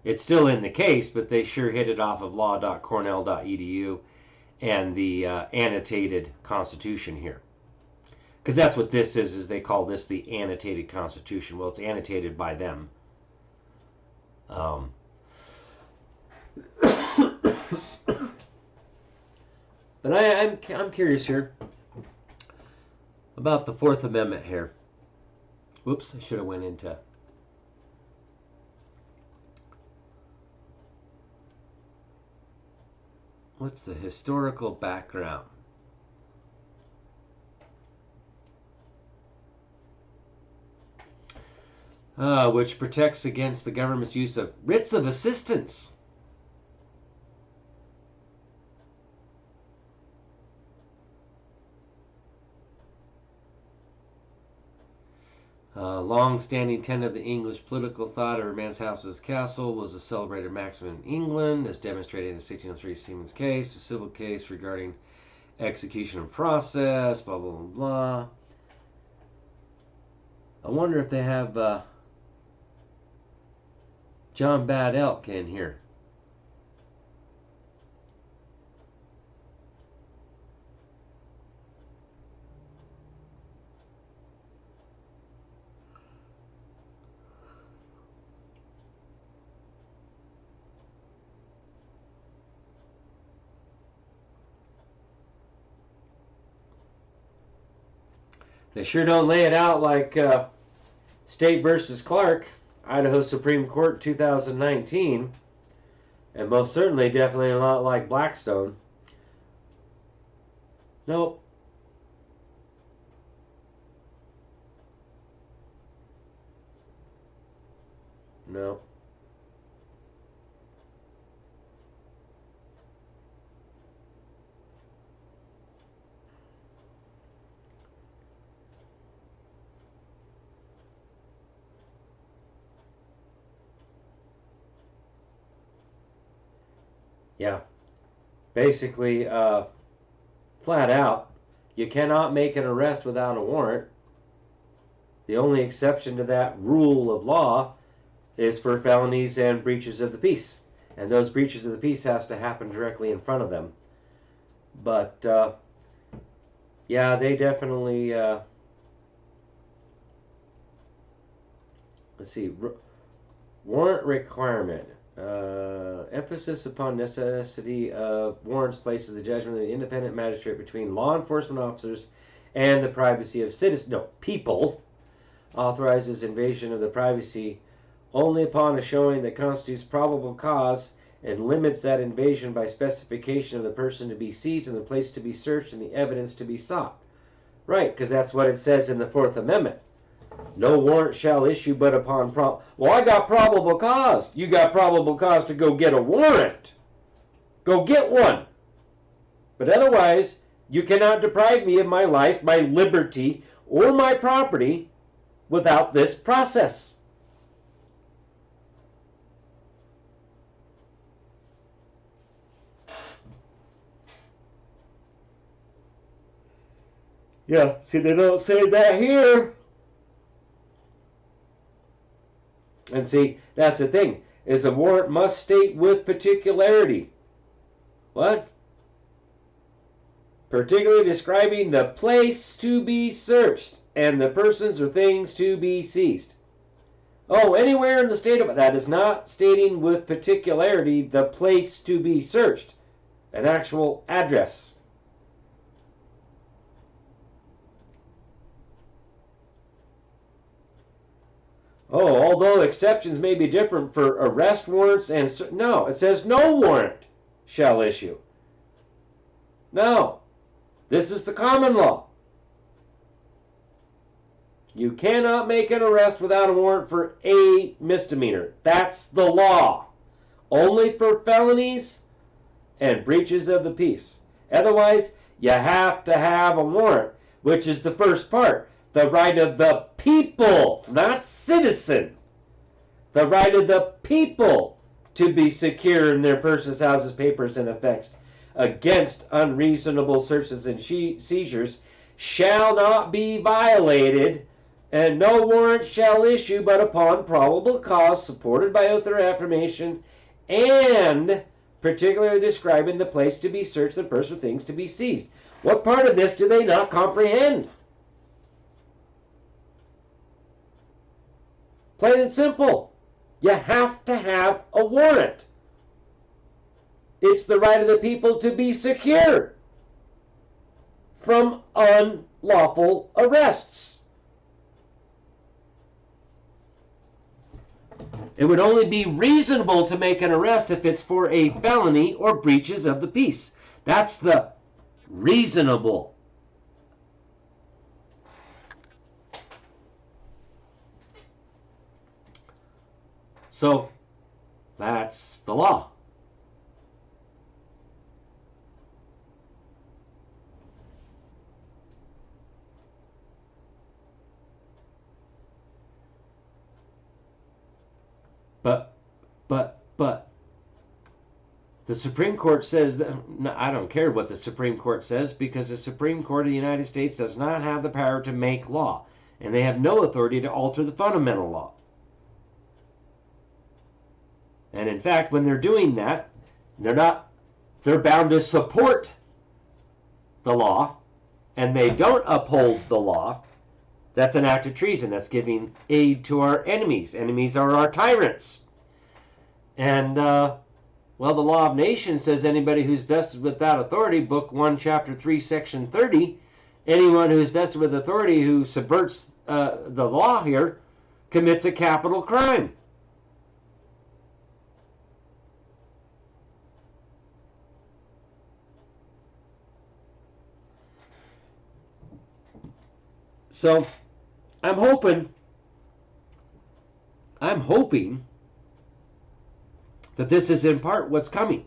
It's still in the case, but they sure hit it off of law.cornell.edu and the annotated Constitution here. Because that's what this is they call this the annotated Constitution. Well, it's annotated by them. But I'm curious here about the Fourth Amendment here. Whoops, I should have went into... What's the historical background? Which protects against the government's use of writs of assistance. Long-standing tenet of the English political thought of man's house is castle was a celebrated maxim in England, as demonstrated in the 1603 Siemens case, a civil case regarding execution and process, blah, blah, blah, blah. I wonder if they have John Bad Elk in here. They sure don't lay it out like State versus Clark, Idaho Supreme Court 2019, and most certainly definitely a lot like Blackstone. Nope. No. Yeah. Basically, flat out, you cannot make an arrest without a warrant. The only exception to that rule of law is for felonies and breaches of the peace. And those breaches of the peace has to happen directly in front of them. But, yeah, they definitely, let's see, warrant requirement. Emphasis upon necessity of warrants places the judgment of the independent magistrate between law enforcement officers and the privacy of citizens. No, people. Authorizes invasion of the privacy only upon a showing that constitutes probable cause and limits that invasion by specification of the person to be seized and the place to be searched and the evidence to be sought. Right, because that's what it says in the Fourth Amendment. No warrant shall issue but upon well, I got probable cause. You got probable cause to go get a warrant. Go get one. But otherwise, you cannot deprive me of my life, my liberty, or my property without this process. Yeah, see, they don't say that here. And see, that's the thing, is a warrant must state with particularity. What? Particularly describing the place to be searched and the persons or things to be seized. Oh, anywhere in the state of that is not stating with particularity the place to be searched. An actual address. Oh, although exceptions may be different for arrest warrants and... No, it says no warrant shall issue. No. This is the common law. You cannot make an arrest without a warrant for a misdemeanor. That's the law. Only for felonies and breaches of the peace. Otherwise, you have to have a warrant, which is the first part. The right of the people, not citizen. The right of the people to be secure in their persons, houses, papers, and effects against unreasonable searches and seizures shall not be violated, and no warrant shall issue but upon probable cause supported by oath or affirmation, and particularly describing the place to be searched, the person or things to be seized. What part of this do they not comprehend? Plain and simple. You have to have a warrant. It's the right of the people to be secure from unlawful arrests. It would only be reasonable to make an arrest if it's for a felony or breaches of the peace. That's the reasonable. So, that's the law. But, the Supreme Court says that, no, I don't care what the Supreme Court says, because the Supreme Court of the United States does not have the power to make law, and they have no authority to alter the fundamental law. And in fact, when they're doing that, they're bound to support the law, and they don't uphold the law. That's an act of treason. That's giving aid to our enemies. Enemies are our tyrants. And, well, the Law of Nations says anybody who's vested with that authority, Book 1, Chapter 3, Section 30, anyone who's vested with authority who subverts the law here commits a capital crime. So, I'm hoping that this is in part what's coming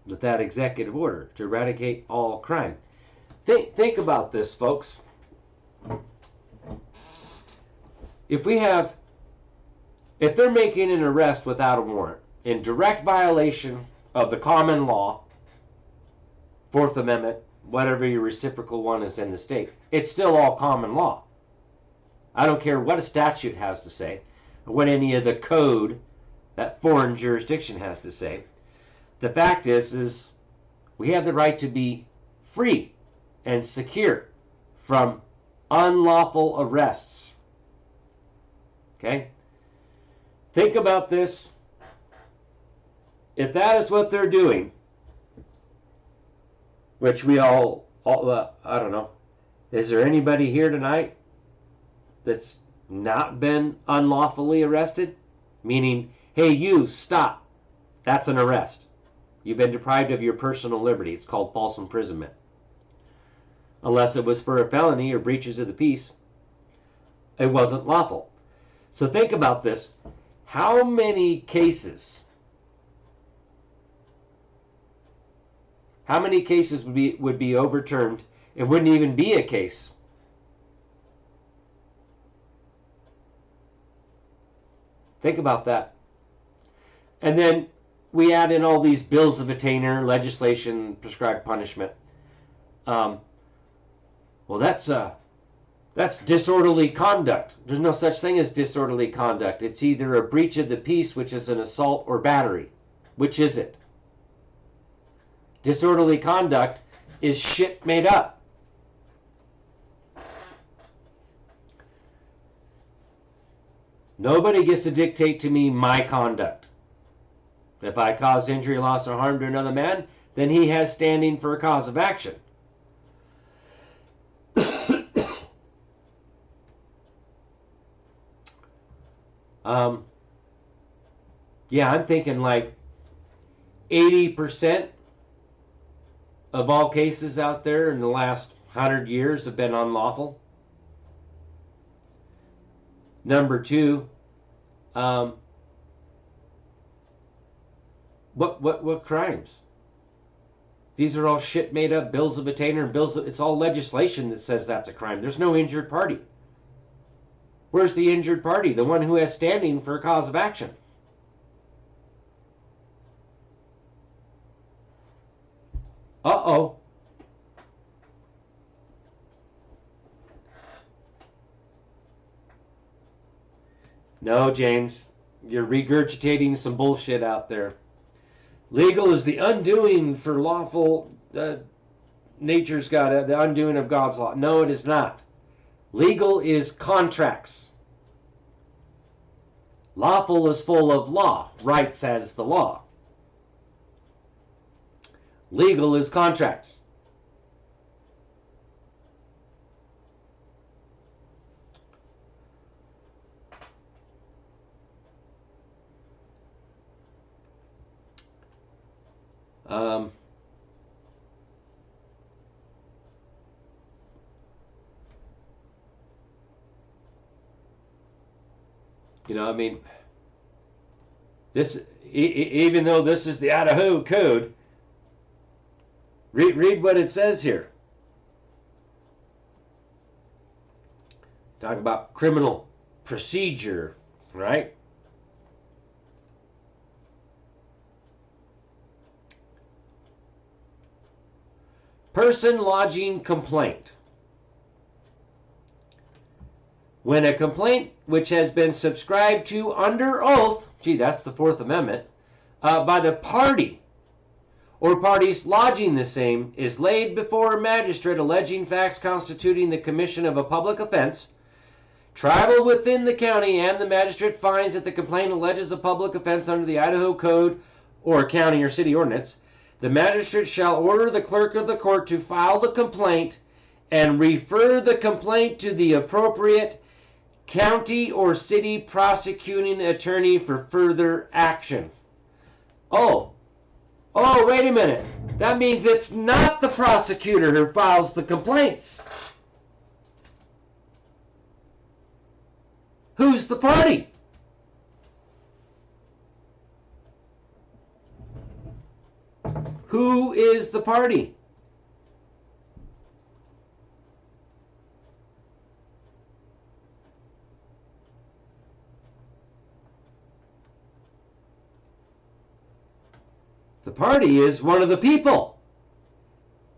with that executive order to eradicate all crime. Think about this, folks. If they're making an arrest without a warrant, in direct violation of the common law, Fourth Amendment, whatever your reciprocal one is in the state, it's still all common law. I don't care what a statute has to say, or what any of the code that foreign jurisdiction has to say. The fact is we have the right to be free and secure from unlawful arrests. Okay? Think about this. If that is what they're doing, which we all I don't know, is there anybody here tonight that's not been unlawfully arrested? Meaning, hey, you, stop. That's an arrest. You've been deprived of your personal liberty. It's called false imprisonment. Unless it was for a felony or breaches of the peace, it wasn't lawful. So think about this. How many cases would be overturned? It wouldn't even be a case. Think about that. And then we add in all these bills of attainder, legislation, prescribed punishment. Well, that's disorderly conduct. There's no such thing as disorderly conduct. It's either a breach of the peace, which is an assault, or battery. Which is it? Disorderly conduct is shit made up. Nobody gets to dictate to me my conduct. If I cause injury, loss, or harm to another man, then he has standing for a cause of action. Yeah, I'm thinking like 80% of all cases out there in the last 100 years have been unlawful. Number two, what crimes? These are all shit made up, bills of attainder, and it's all legislation that says that's a crime. There's no injured party. Where's the injured party? The one who has standing for a cause of action. Uh-oh. No, James. You're regurgitating some bullshit out there. Legal is the undoing for lawful. Nature's God, the undoing of God's law. No, it is not. Legal is contracts. Lawful is full of law. Rights as the law. Legal is contracts. You know, I mean, this, even though this is the Idaho Code, read what it says here. Talk about criminal procedure, right? Person lodging complaint. When a complaint which has been subscribed to under oath, gee, that's the Fourth Amendment, by the party or parties lodging the same is laid before a magistrate alleging facts constituting the commission of a public offense, tribal within the county, and the magistrate finds that the complaint alleges a public offense under the Idaho Code or county or city ordinance, the magistrate shall order the clerk of the court to file the complaint and refer the complaint to the appropriate county or city prosecuting attorney for further action. Oh, wait a minute. That means it's not the prosecutor who files the complaints. Who's the party? Who is the party? The party is one of the people.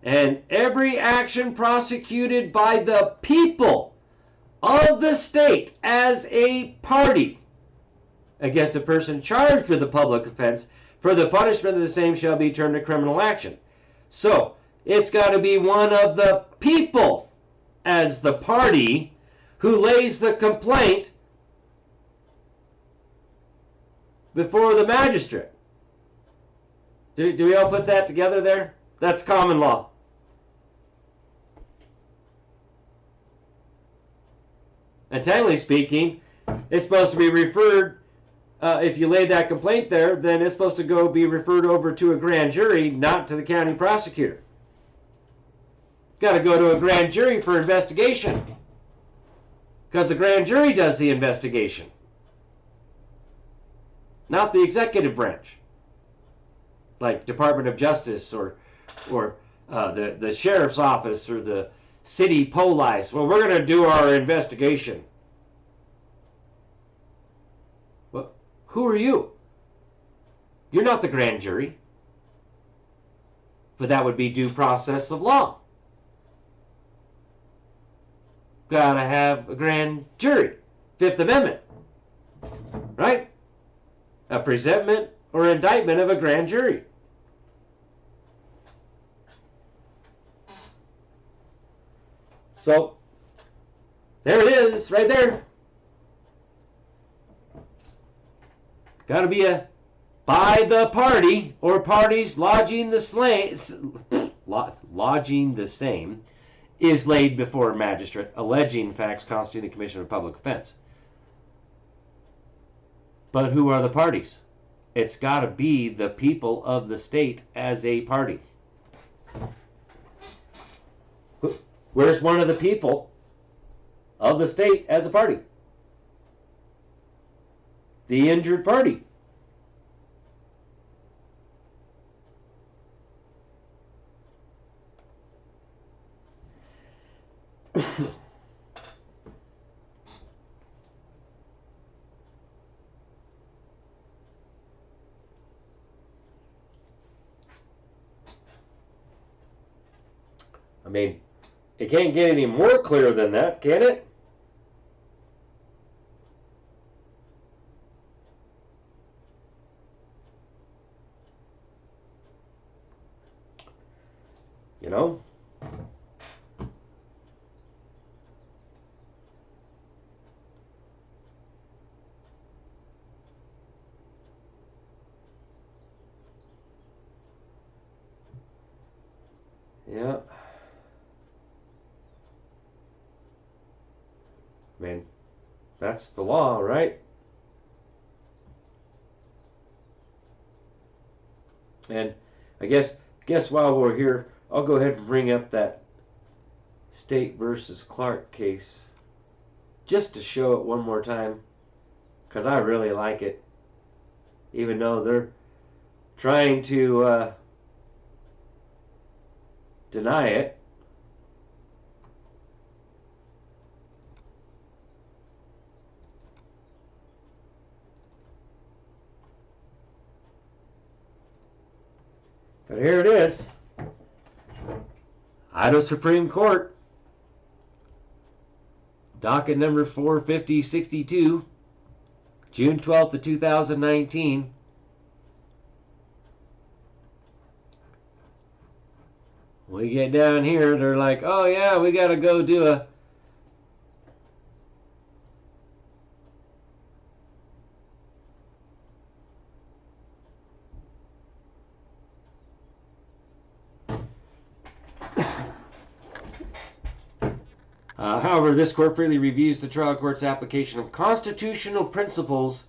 And every action prosecuted by the people of the state as a party against a person charged with a public offense, for the punishment of the same shall be termed a criminal action. So, it's got to be one of the people as the party who lays the complaint before the magistrate. Do we all put that together there? That's common law. And technically speaking, it's supposed to be referred, if you lay that complaint there, then it's supposed to be referred over to a grand jury, not to the county prosecutor. It's got to go to a grand jury for investigation, because the grand jury does the investigation, not the executive branch, like Department of Justice or the sheriff's office or the city police. Well, we're going to do our investigation. Well, who are you? You're not the grand jury. But that would be due process of law. Gotta have a grand jury. Fifth Amendment. Right? A presentment or indictment of a grand jury. So, there it is, right there. Got to be a by the party or parties lodging the same is laid before a magistrate alleging facts constituting the commission of a public offense. But who are the parties? It's got to be the people of the state as a party. Where's one of the people of the state as a party? The injured party. I mean, it can't get any more clear than that, can it? You know? Yeah. I mean, that's the law, right? And I guess while we're here, I'll go ahead and bring up that State versus Clark case just to show it one more time, because I really like it, even though they're trying to deny it. But here it is. Idaho Supreme Court, docket number 45062, June 12th of 2019. We get down here, they're like, oh yeah, we got to go do a however, this court freely reviews the trial court's application of constitutional principles,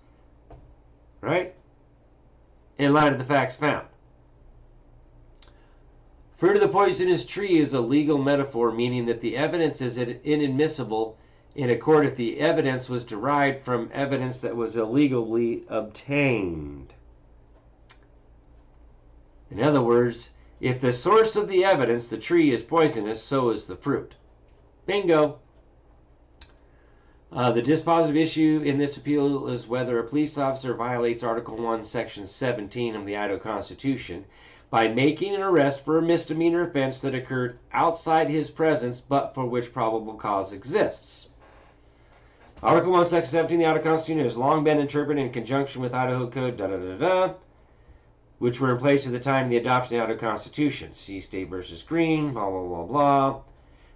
right, in light of the facts found. Fruit of the poisonous tree is a legal metaphor, meaning that the evidence is inadmissible in a court if the evidence was derived from evidence that was illegally obtained. In other words, if the source of the evidence, the tree, is poisonous, so is the fruit. Bingo. The dispositive issue in this appeal is whether a police officer violates Article 1, Section 17 of the Idaho Constitution by making an arrest for a misdemeanor offense that occurred outside his presence but for which probable cause exists. Article 1, Section 17 of the Idaho Constitution has long been interpreted in conjunction with Idaho Code, which were in place at the time of the adoption of the Idaho Constitution. See State versus Green, blah, blah, blah, blah.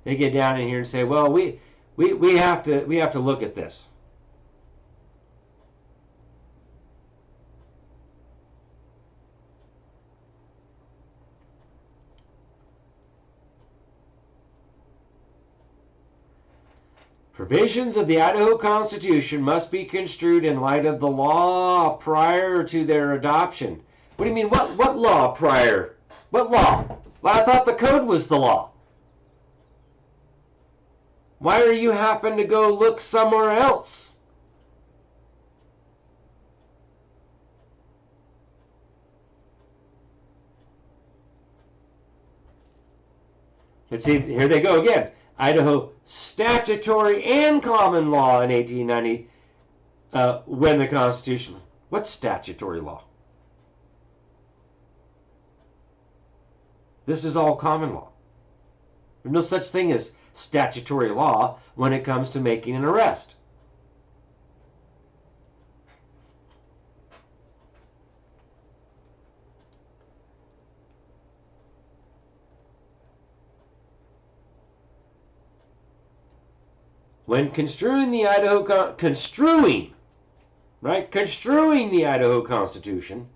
They get down in here and say, well, we have to look at this. Provisions of the Idaho Constitution must be construed in light of the law prior to their adoption. What do you mean? What law prior? What law? Well, I thought the code was the law. Why are you having to go look somewhere else? Let's see, here they go again. Idaho statutory and common law in 1890 when the Constitution. What's statutory law? This is all common law. There's no such thing as statutory law when it comes to making an arrest. When construing the Idaho construing the Idaho Constitution,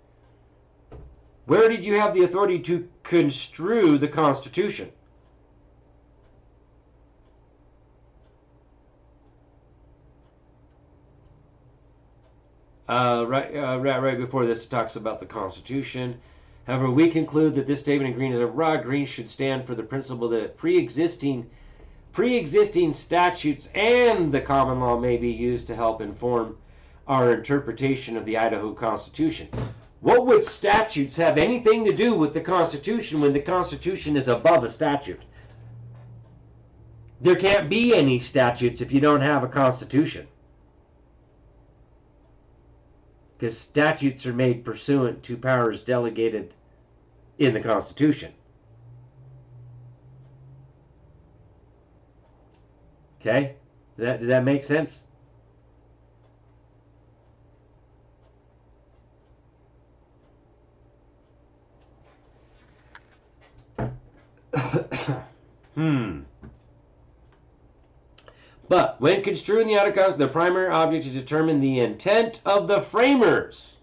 where did you have the authority to construe the Constitution? Right before this, it talks about the Constitution. However, we conclude that this statement in green is a raw green should stand for the principle that pre-existing statutes and the common law may be used to help inform our interpretation of the Idaho Constitution. What would statutes have anything to do with the Constitution when the Constitution is above a statute? There can't be any statutes if you don't have a Constitution, because statutes are made pursuant to powers delegated in the Constitution. Okay? Does that make sense? But when construing the Idaho Constitution, the primary object is to determine the intent of the framers.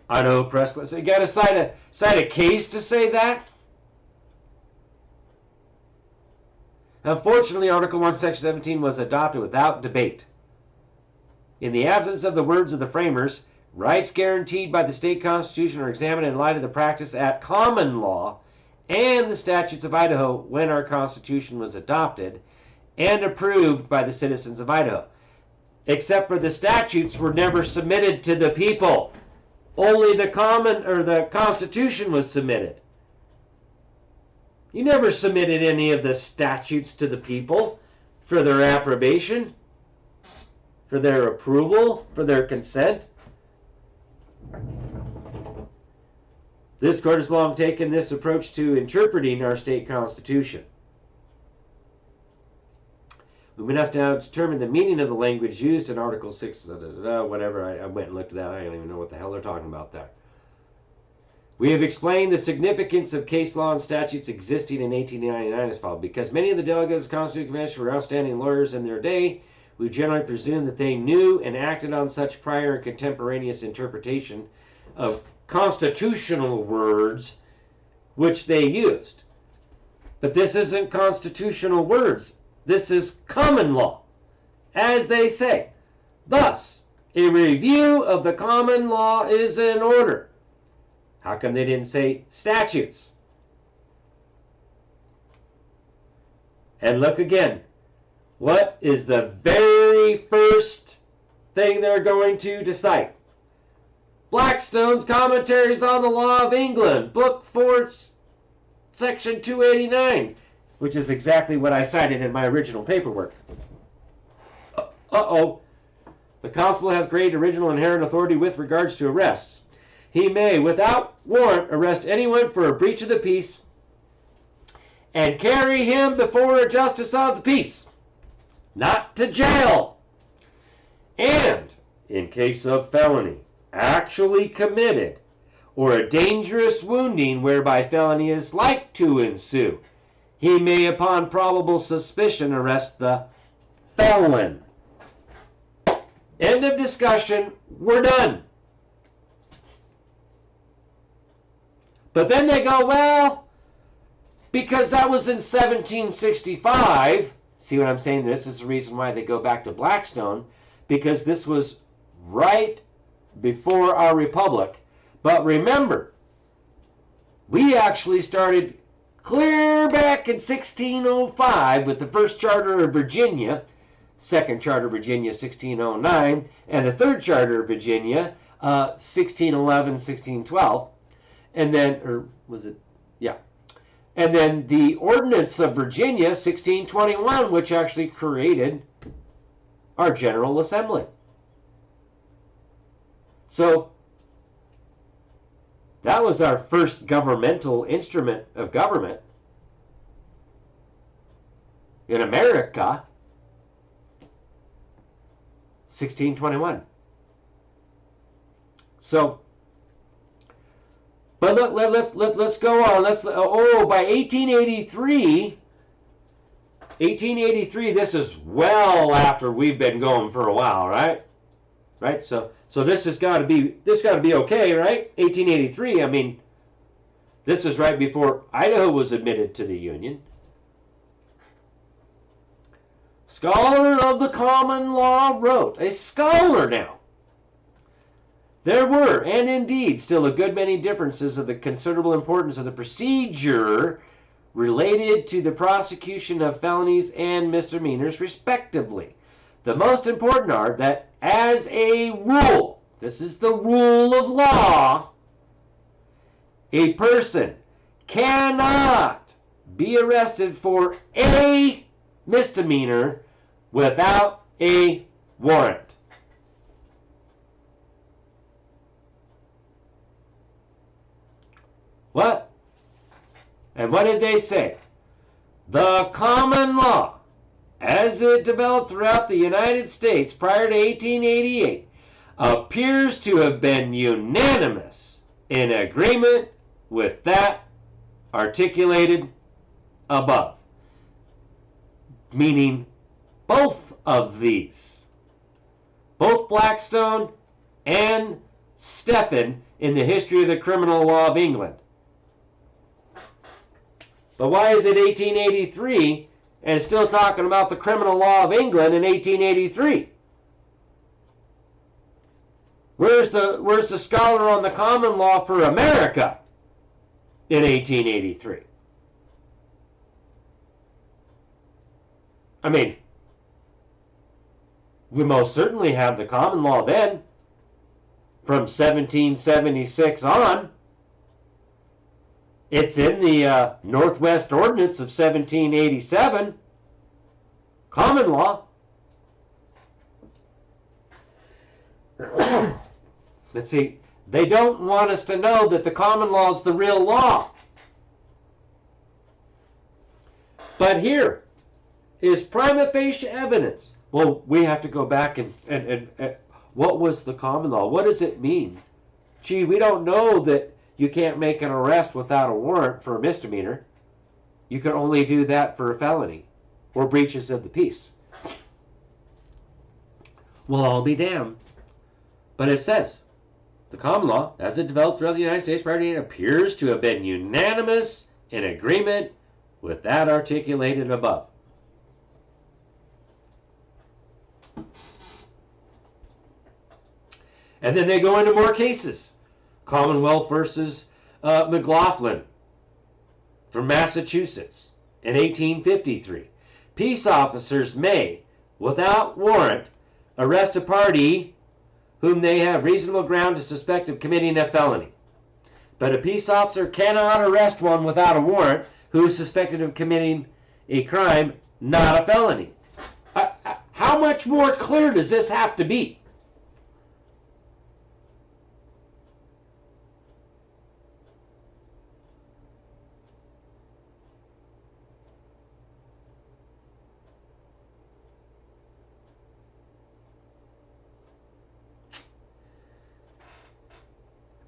Idaho Press. So you got to cite a case to say that. Unfortunately, Article 1, Section 17 was adopted without debate. In the absence of the words of the framers, rights guaranteed by the state constitution are examined in light of the practice at common law and the statutes of Idaho when our Constitution was adopted and approved by the citizens of Idaho. Except for the statutes were never submitted to the people. Only the Constitution was submitted. You never submitted any of the statutes to the people for their approbation, for their approval, for their consent. This court has long taken this approach to interpreting our state constitution. We must now determine the meaning of the language used in Article 6, whatever. I went and looked at that. I don't even know what the hell they're talking about there. We have explained the significance of case law and statutes existing in 1899 as follows. Because many of the delegates of the Constitutional Convention were outstanding lawyers in their day, we generally presume that they knew and acted on such prior and contemporaneous interpretation of constitutional words which they used. But this isn't constitutional words. This is common law, as they say. Thus, a review of the common law is in order. How come they didn't say statutes? And look again. What is the very first thing they're going to decide? Blackstone's Commentaries on the Law of England, Book 4, Section 289, which is exactly what I cited in my original paperwork. Uh-oh. The constable hath great original inherent authority with regards to arrests. He may, without warrant, arrest anyone for a breach of the peace and carry him before a justice of the peace, not to jail. And, in case of felony, actually committed, or a dangerous wounding whereby felony is like to ensue, he may, upon probable suspicion, arrest the felon. End of discussion. We're done. But then they go, well, because that was in 1765. See what I'm saying? This is the reason why they go back to Blackstone, because this was right before our republic. But remember, we actually started clear back in 1605 with the first Charter of Virginia, Second Charter of Virginia 1609, and the Third Charter of Virginia 1611, 1612. And then, or was it, yeah. And then the Ordinance of Virginia 1621, which actually created our General Assembly. So that was our first governmental instrument of government in America, 1621. So, but look, let's go on. By 1883, this is well after we've been going for a while, right? Right. So this has got to be okay, right? 1883. I mean, this is right before Idaho was admitted to the Union. Scholar of the common law wrote, a scholar now. There were, and indeed, still a good many differences of the considerable importance of the procedure related to the prosecution of felonies and misdemeanors, respectively. The most important are that, as a rule, this is the rule of law, a person cannot be arrested for a misdemeanor without a warrant. What? And what did they say? The common law, as it developed throughout the United States prior to 1888, appears to have been unanimous in agreement with that articulated above. Meaning both of these, both Blackstone and Stephan in the history of the criminal law of England. But why is it 1883 and still talking about the criminal law of England in 1883? Where's the scholar on the common law for America in 1883? I mean, we most certainly have the common law then, from 1776 on. It's in the Northwest Ordinance of 1787, common law. But see, they don't want us to know that the common law is the real law. But here is prima facie evidence. Well, we have to go back and what was the common law? What does it mean? Gee, we don't know that you can't make an arrest without a warrant for a misdemeanor. You can only do that for a felony or breaches of the peace. Well, I'll be damned. But it says, the common law, as it developed throughout the United States prior to it, appears to have been unanimous in agreement with that articulated above. And then they go into more cases. Commonwealth versus McLaughlin from Massachusetts in 1853. Peace officers may, without warrant, arrest a party whom they have reasonable ground to suspect of committing a felony. But a peace officer cannot arrest one without a warrant who is suspected of committing a crime, not a felony. How much more clear does this have to be?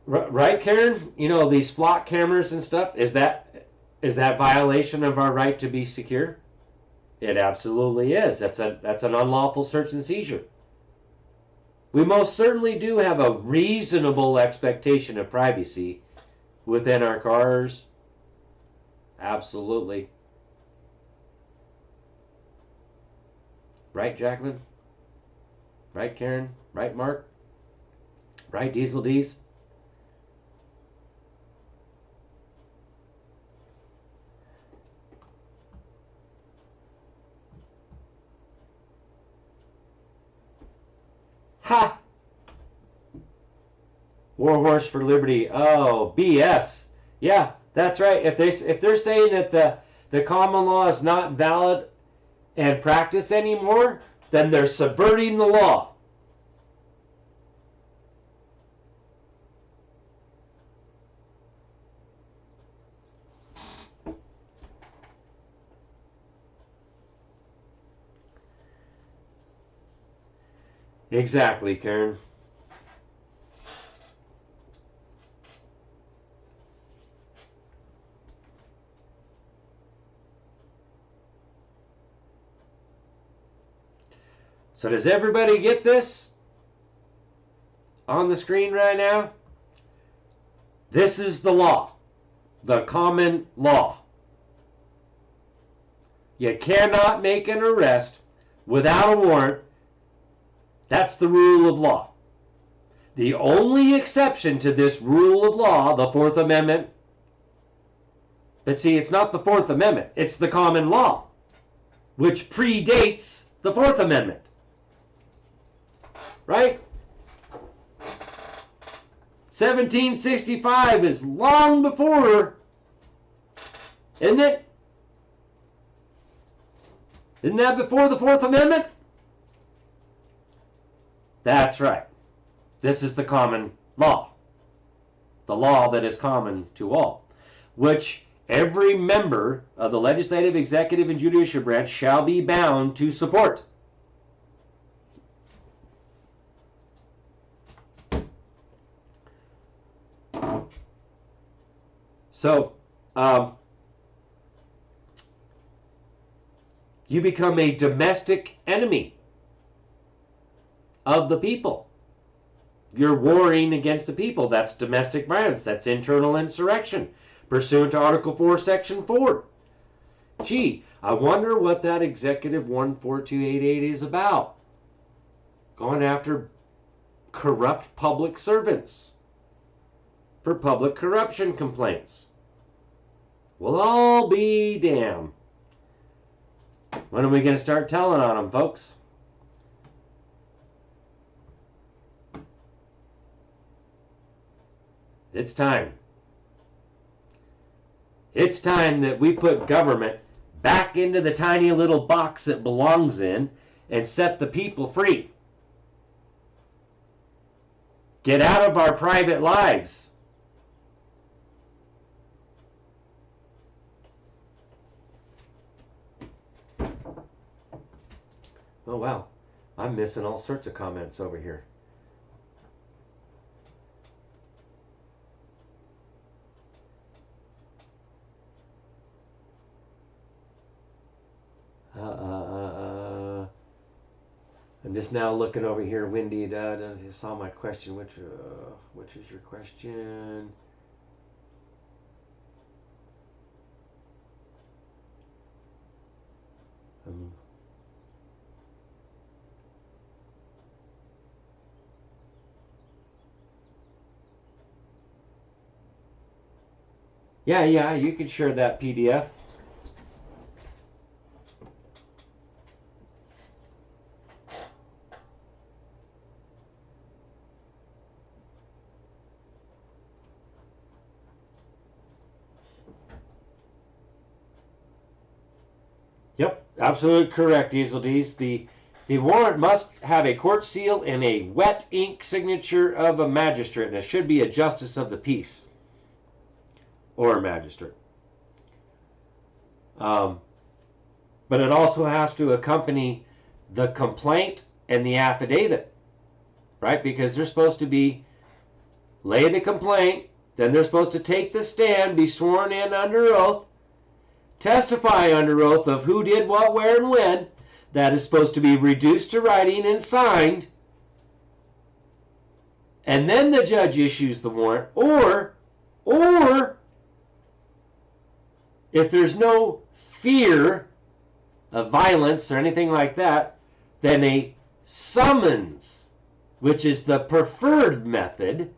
Right, Karen? You know, these flock cameras and stuff, is that violation of our right to be secure? It absolutely is. That's an unlawful search and seizure. We most certainly do have a reasonable expectation of privacy within our cars. Absolutely. Right, Jacqueline? Right, Karen? Right, Mark? Right, Diesel D's? Ha! Warhorse for Liberty. Oh, BS. Yeah, that's right. If they're saying that the common law is not valid and practiced anymore, then they're subverting the law. Exactly, Karen. So does everybody get this on the screen right now? This is the law, the common law. You cannot make an arrest without a warrant. That's the rule of law. The only exception to this rule of law, the Fourth Amendment, but see, it's not the Fourth Amendment, it's the common law, which predates the Fourth Amendment. Right? 1765 is long before, isn't it? Isn't that before the Fourth Amendment? That's right. This is the common law. The law that is common to all. Which every member of the legislative, executive, and judicial branch shall be bound to support. So, you become a domestic enemy of the people. You're warring against the people. That's domestic violence. That's internal insurrection, pursuant to Article 4, Section 4. Gee, I wonder what that Executive 14288 is about. Going after corrupt public servants for public corruption complaints. We'll all be damned. When are we going to start telling on them, folks? It's time. It's time that we put government back into the tiny little box it belongs in and set the people free. Get out of our private lives. Oh, wow. I'm missing all sorts of comments over here. I'm just now looking over here, Wendy. You saw my question. Which is your question? Yeah, you can share that PDF. Yep, absolutely correct, Dieseldies. The warrant must have a court seal and a wet ink signature of a magistrate, and it should be a justice of the peace or a magistrate. But it also has to accompany the complaint and the affidavit, right? Because they're supposed to be lay the complaint, then they're supposed to take the stand, be sworn in under oath, testify under oath of who did what, where, and when. That is supposed to be reduced to writing and signed. And then the judge issues the warrant. Or if there's no fear of violence or anything like that, then a summons, which is the preferred method.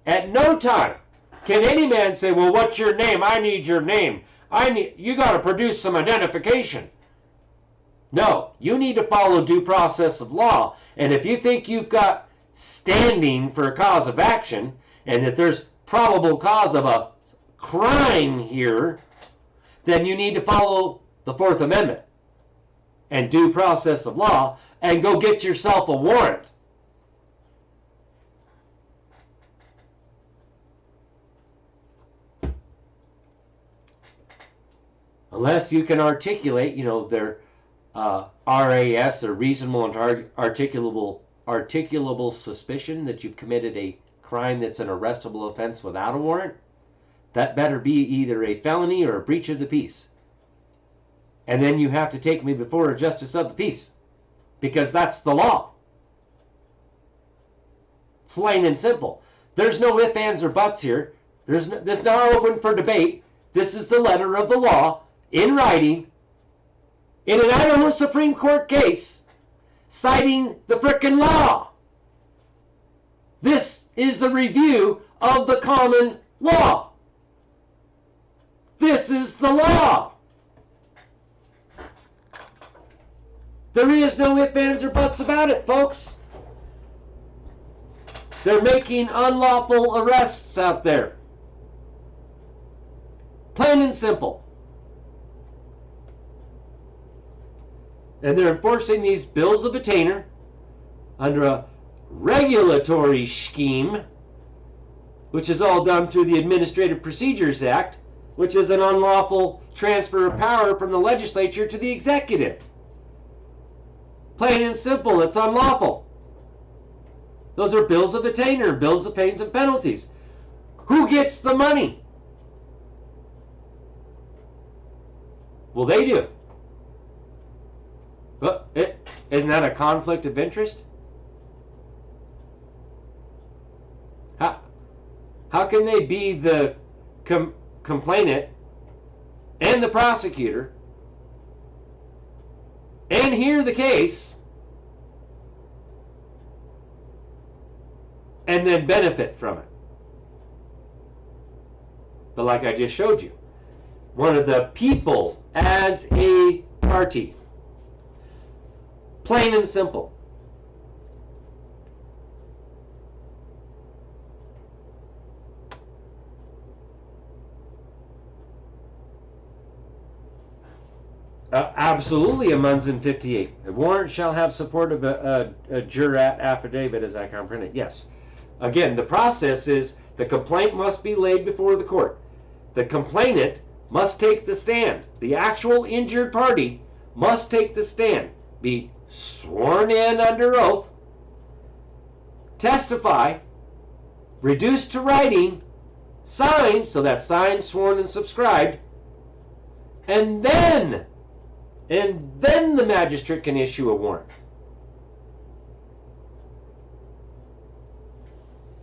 At no time can any man say, well, what's your name? I need your name. You got to produce some identification. No, you need to follow due process of law. And if you think you've got standing for a cause of action and that there's probable cause of a crime here, then you need to follow the Fourth Amendment and due process of law and go get yourself a warrant. Unless you can articulate, their RAS, or reasonable and articulable suspicion that you've committed a crime that's an arrestable offense without a warrant, that better be either a felony or a breach of the peace. And then you have to take me before a justice of the peace, because that's the law. Plain and simple. There's no ifs, ands, or buts here. This is not open for debate. This is the letter of the law, in writing, in an Idaho Supreme Court case, citing the frickin' law. This is a review of the common law. This is the law. There is no ifs, ands, or buts about it, folks. They're making unlawful arrests out there. Plain and simple. And they're enforcing these bills of attainder under a regulatory scheme which is all done through the Administrative Procedures Act, which is an unlawful transfer of power from the legislature to the executive. Plain and simple, it's unlawful. Those are bills of attainder, bills of pains and penalties. Who gets the money? Well, they do. Well, isn't that a conflict of interest? How can they be the complainant and the prosecutor and hear the case and then benefit from it? But like I just showed you, one of the people as a party. Plain and simple. Absolutely, a Munson 58. A warrant shall have support of a jurat affidavit as I comprehend it. Yes. Again, the process is the complaint must be laid before the court. The complainant must take the stand. The actual injured party must take the stand, be sworn in under oath, testify, reduced to writing, signed, so that's signed, sworn, and subscribed, and then the magistrate can issue a warrant.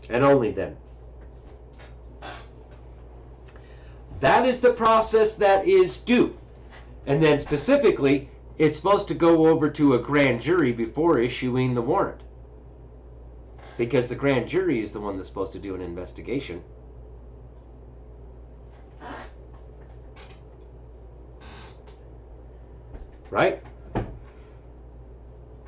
And only then. That is the process that is due. And then specifically, it's supposed to go over to a grand jury before issuing the warrant. Because the grand jury is the one that's supposed to do an investigation. Right?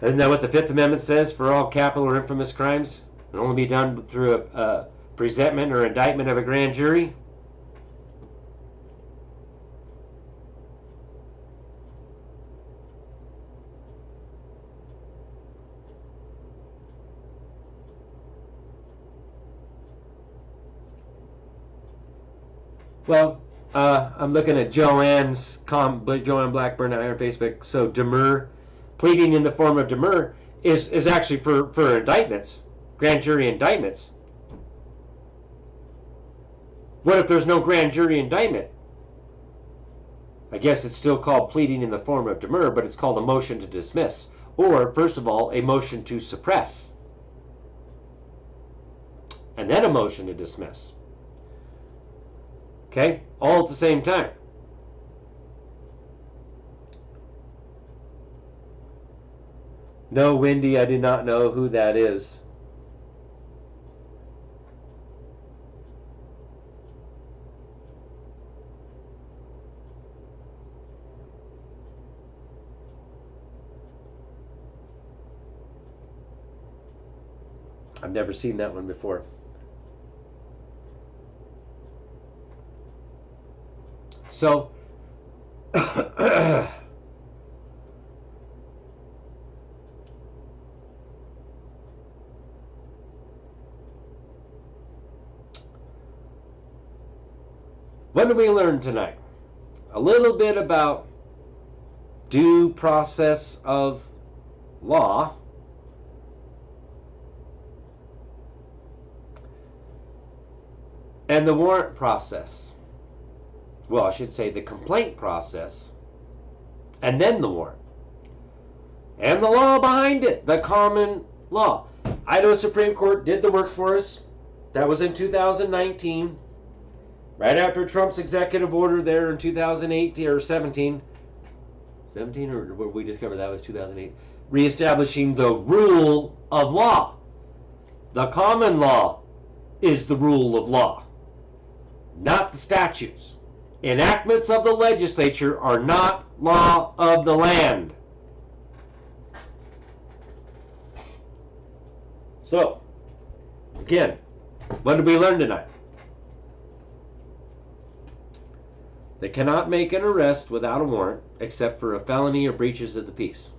Isn't that what the Fifth Amendment says? For all capital or infamous crimes, it can only be done through a presentment or indictment of a grand jury. Well, I'm looking at Joanne Blackburn on Facebook. So demur, pleading in the form of demur, is actually for indictments, grand jury indictments. What if there's no grand jury indictment? I guess it's still called pleading in the form of demur, but it's called a motion to dismiss. Or, first of all, a motion to suppress. And then a motion to dismiss. Okay? All at the same time. No, Wendy, I do not know who that is. I've never seen that one before. So, what did we learn tonight? A little bit about due process of law. And the warrant process. Well, I should say the complaint process, and then the warrant. And the law behind it, the common law. Idaho Supreme Court did the work for us. That was in 2019, right after Trump's executive order there in 2018 or 17. 17, or we discovered that was 2008. Reestablishing the rule of law. The common law is the rule of law, not the statutes. Enactments of the legislature are not law of the land. So, again, what did we learn tonight? They cannot make an arrest without a warrant except for a felony or breaches of the peace.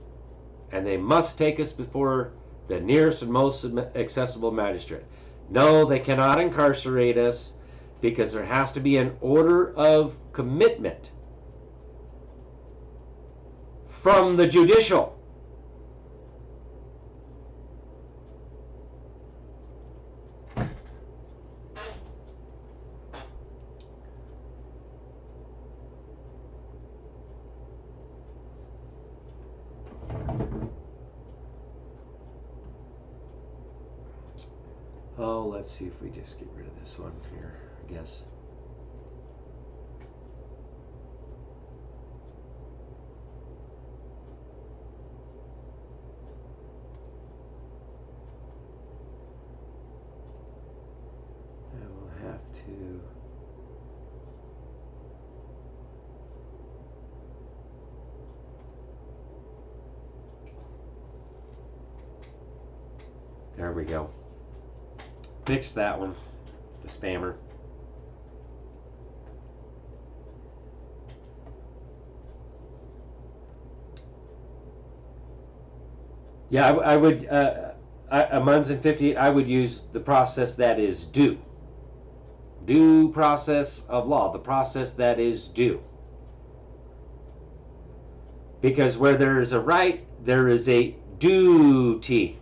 And they must take us before the nearest and most accessible magistrate. No, they cannot incarcerate us because there has to be an order of commitment from the judicial. Oh, let's see if we just get rid of this one here, I guess. I will have to. There we go. Fix that one, the spammer. Yeah, I would, a Munz and 58, I would use the process that is due. Due process of law, the process that is due. Because where there is a right, there is a duty.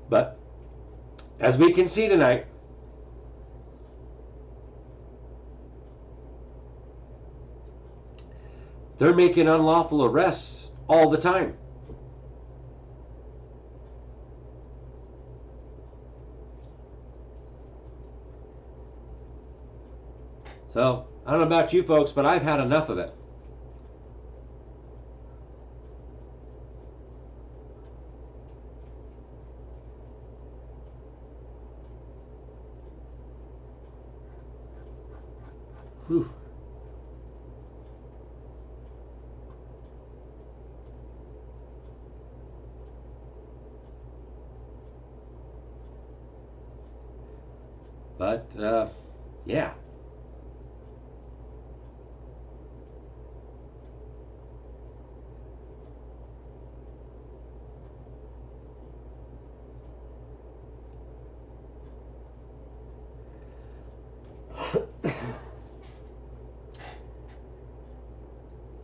But as we can see tonight, they're making unlawful arrests all the time. So, I don't know about you folks, but I've had enough of it. Whew. But, yeah.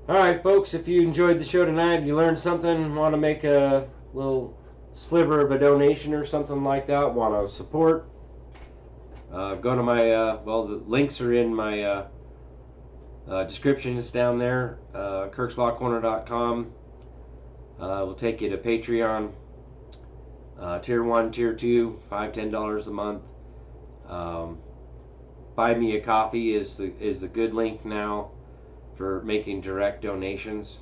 Alright folks, if you enjoyed the show tonight, you learned something, want to make a little sliver of a donation or something like that, want to support, go to my, well, the links are in my descriptions down there, kirkslawcorner.com. We'll take you to Patreon, tier 1, tier 2, $5, $10 a month. Buy Me a Coffee is the good link now for making direct donations.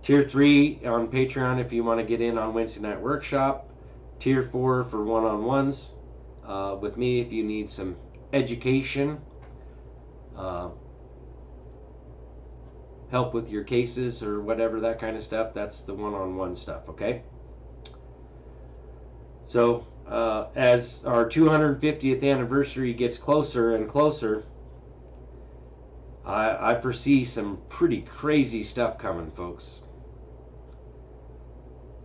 Tier 3 on Patreon if you want to get in on Wednesday Night Workshop. Tier 4 for one-on-ones with me if you need some education, help with your cases or whatever, that kind of stuff. That's the one-on-one stuff, okay? So as our 250th anniversary gets closer and closer, I foresee some pretty crazy stuff coming, folks.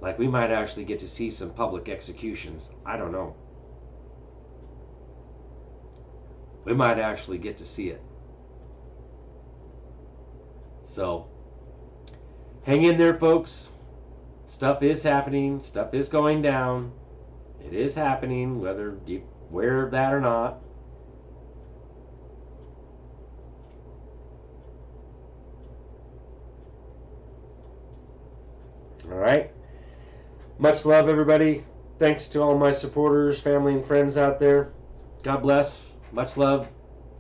Like we might actually get to see some public executions. I don't know. We might actually get to see it. So, hang in there, folks. Stuff is happening. Stuff is going down. It is happening, whether you're aware of that or not. All right. Much love, everybody. Thanks to all my supporters, family, and friends out there. God bless. Much love.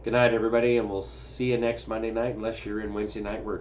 Good night, everybody, and we'll see you next Monday night, unless you're in Wednesday Night Workshop.